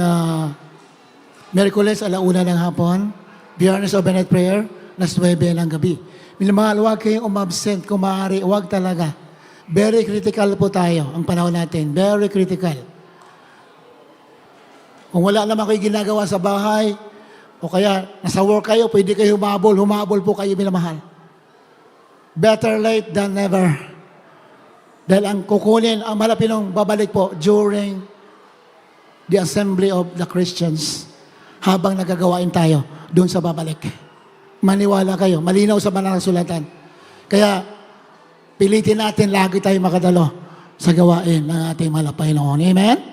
Miyerkules, 1:00 ng hapon. Biyernes overnight prayer, 9:00 ng gabi. Minamahal, huwag kayong umabsent. Kung maaari, huwag talaga. Very critical po tayo ang panahon natin. Very critical. Kung wala naman kayo ginagawa sa bahay, o kaya nasa work kayo, pwede kayo humabol. Humabol po kayo, minamahal. Better late than never. Dahil ang kukunin, ang malapinong babalik po during the assembly of the Christians habang nagagawain tayo doon sa babalik. Maniwala kayo. Malinaw sa banal na sulatan. Kaya, pilitin natin lagi tayo makadalo sa gawain ng ating malapay noon. Amen?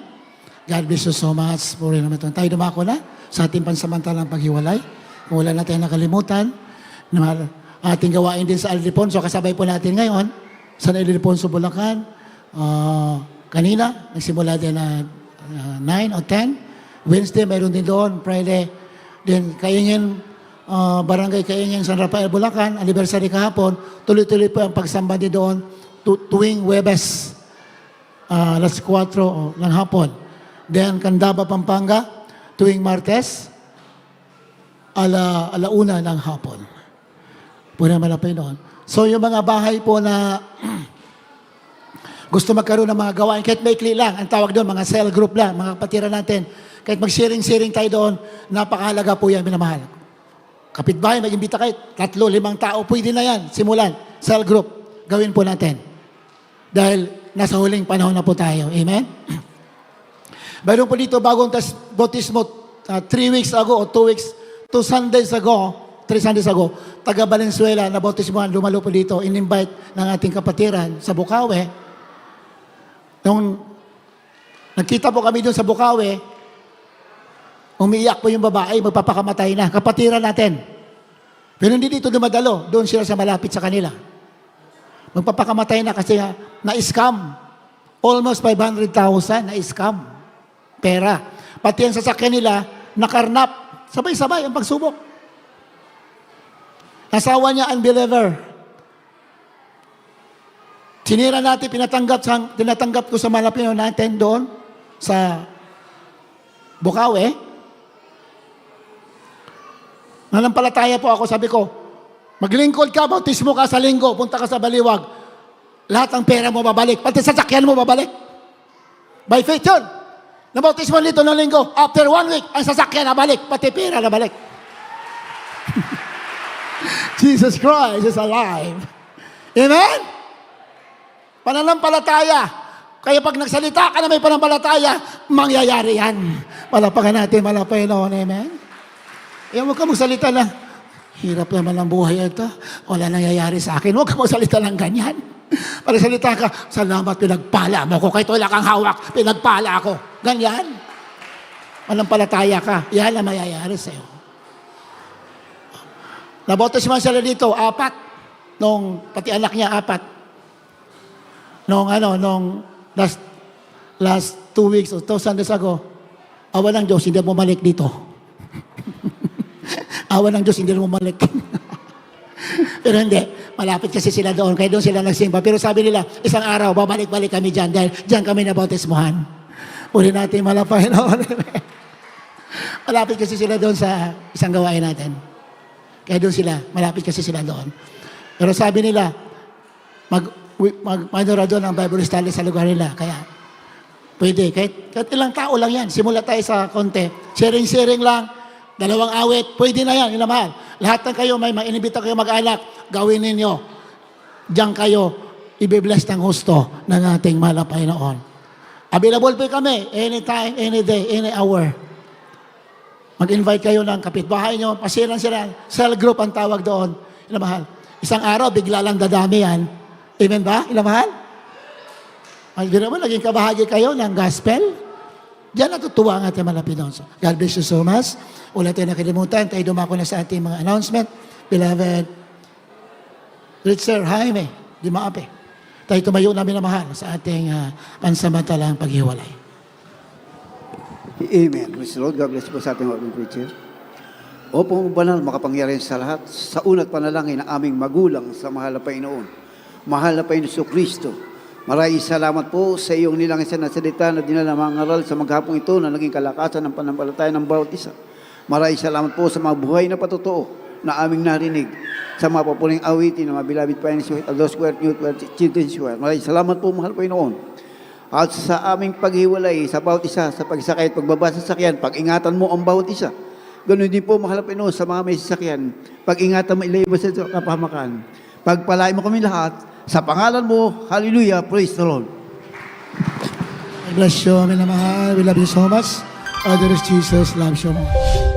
God bless you so much. Puri naman ito. Tayo dumako na sa ating pansamantalang paghiwalay. Kung wala natin nakalimutan, na ating gawain din sa Ildefonso. Kasabay po natin ngayon sa Ildefonso, Bulacan. Kanina, nagsimula din na 9 o 10. Wednesday, mayroon din doon. Friday, din Kaingin, Barangay Kaingin, San Rafael, Bulacan. Anniversary kahapon. Tuloy-tuloy po ang pagsamba din doon tuwing Webes, alas 4 ng hapon. Then, Candaba, Pampanga, tuwing Martes, alauna ng hapon. Puna malapay noon. So, yung mga bahay po na gusto magkaroon ng mga gawain, kahit maikli lang, ang tawag doon, mga cell group lang, mga kapatiran natin, kahit mag-sharing-sharing tayo doon, napakahalaga po yan, minamahal. kapitbahay, mag-imbita kayo, 3, 5 tao, pwede na yan, simulan, cell group, gawin po natin. Dahil nasa huling panahon na po tayo. Amen? Mayroon po dito bagong bautismo 3 weeks ago o 2 weeks, 3 Sundays ago, taga Valenzuela na bautismohan, lumalo po dito, in-invite ng ating kapatiran sa Bukawi. Nung nagkita po kami doon sa Bukawi, umiiyak po yung babae, magpapakamatay na, kapatiran natin. Pero hindi dito dumadalo, doon sila sa malapit sa kanila. Magpapakamatay na kasi na-scam. Almost 500,000 na-scam. Pera. Pati ang sasakyan nila, nakarnap. Sabay-sabay ang pagsubok. Nasawa niya, unbeliever. Sinira natin, tinatanggap ko sa Malapino natin doon sa Bukawi. Nanampalataya po ako, sabi ko, maglingkod ka, bautismo ka sa linggo, punta ka sa Baliwag. Lahat ng pera mo babalik, pati sasakyan mo babalik. By faith yun. Nabautismo nito ng linggo, after 1 week, ang sasakyan nabalik, pati pera nabalik. Jesus Christ is alive. Amen? Pananampalataya. Kaya pag nagsalita ka na may pananampalataya, mangyayari yan. Palapakan natin, malapay noon. Amen? Huwag ka magsalita na, hirap naman ang buhay ito. Wala nangyayari sa akin. Huwag ka magsalita ng ganyan. Pagsalita ka, salamat, pinagpala mo ko. Kahit wala kang hawak, pinagpala ako. Ganyan. Manampalataya ka. Yan ang mayayari sa'yo. Nabautisman sila dito, 4. Pati anak niya, 4. Nung last 2 weeks o 2 Sundays ago, awa ng Diyos, hindi mo bumalik dito. Awa ng Diyos, hindi mo bumalik. Pero hindi, malapit kasi sila doon, kaya doon sila nagsimba. Pero sabi nila, isang araw, babalik-balik kami dyan, dahil dyan kami nabautismuhan. Uli natin malapay noon. Malapit kasi sila doon sa isang gawain natin. Kaya doon sila, malapit kasi sila doon. Pero sabi nila, mag-manura doon ang Bible study sa lugar nila. Kaya, pwede. Kahit ilang tao lang yan. Simula tayo sa konti. Sharing-sharing lang. 2 awit. Pwede na yan. Inamahal. Lahat ng kayo, may inibita kayo mag-anak. Gawin ninyo. Diyan kayo, ibibless ng husto ng ating malapay noon. Available po kami. Anytime, any day, any hour. Mag-invite kayo ng kapitbahay nyo. Pasiran sila. Cell group ang tawag doon. Inamahal. Isang araw, bigla lang dadami yan. Amen ba? Inamahal? Hindi naman, naging kabahagi kayo ng gospel. Diyan natutuwa ang ating mga Pinonso. God bless you so much. Wala tayo nakalimutan. Tayo dumako na sa ating mga announcement. Beloved, Richard Jaime, di maapi. Tayo tumayo namin na mahal sa ating pansamantalang paghiwalay. Amen. Praise the Lord. God bless po sa ating Lord and Preacher. O pong banal, makapangyarihan sa lahat, sa una't panalangin ng aming magulang sa mahal na Panginoon. Mahal na Panginoon Kristo. Maraming salamat po sa iyong nilangisan na salita na dinala mga ngaral sa maghapong ito na naging kalakasan ng panampalataya ng bawat isa. Maraming salamat po sa mga buhay na patotoo na aming narinig sa mga papuling awitin ng mga beloved Panginoon with Aldo Square, Youth Children's Square. Maraming salamat po, mahal Panginoon. At sa aming paghiwalay sa bawat isa, sa pagsakay at pagbaba sa sasakyan, pag-ingatan mo ang bawat isa. Ganoon din po, mahal Panginoon, sa mga may sasakyan, pag-ingatan mo ilabas sa kapahamakan. Pagpalain mo kami lahat, sa pangalan mo, hallelujah, praise the Lord. God bless you, amin na mahal. We love you so much. Father Jesus loves you more.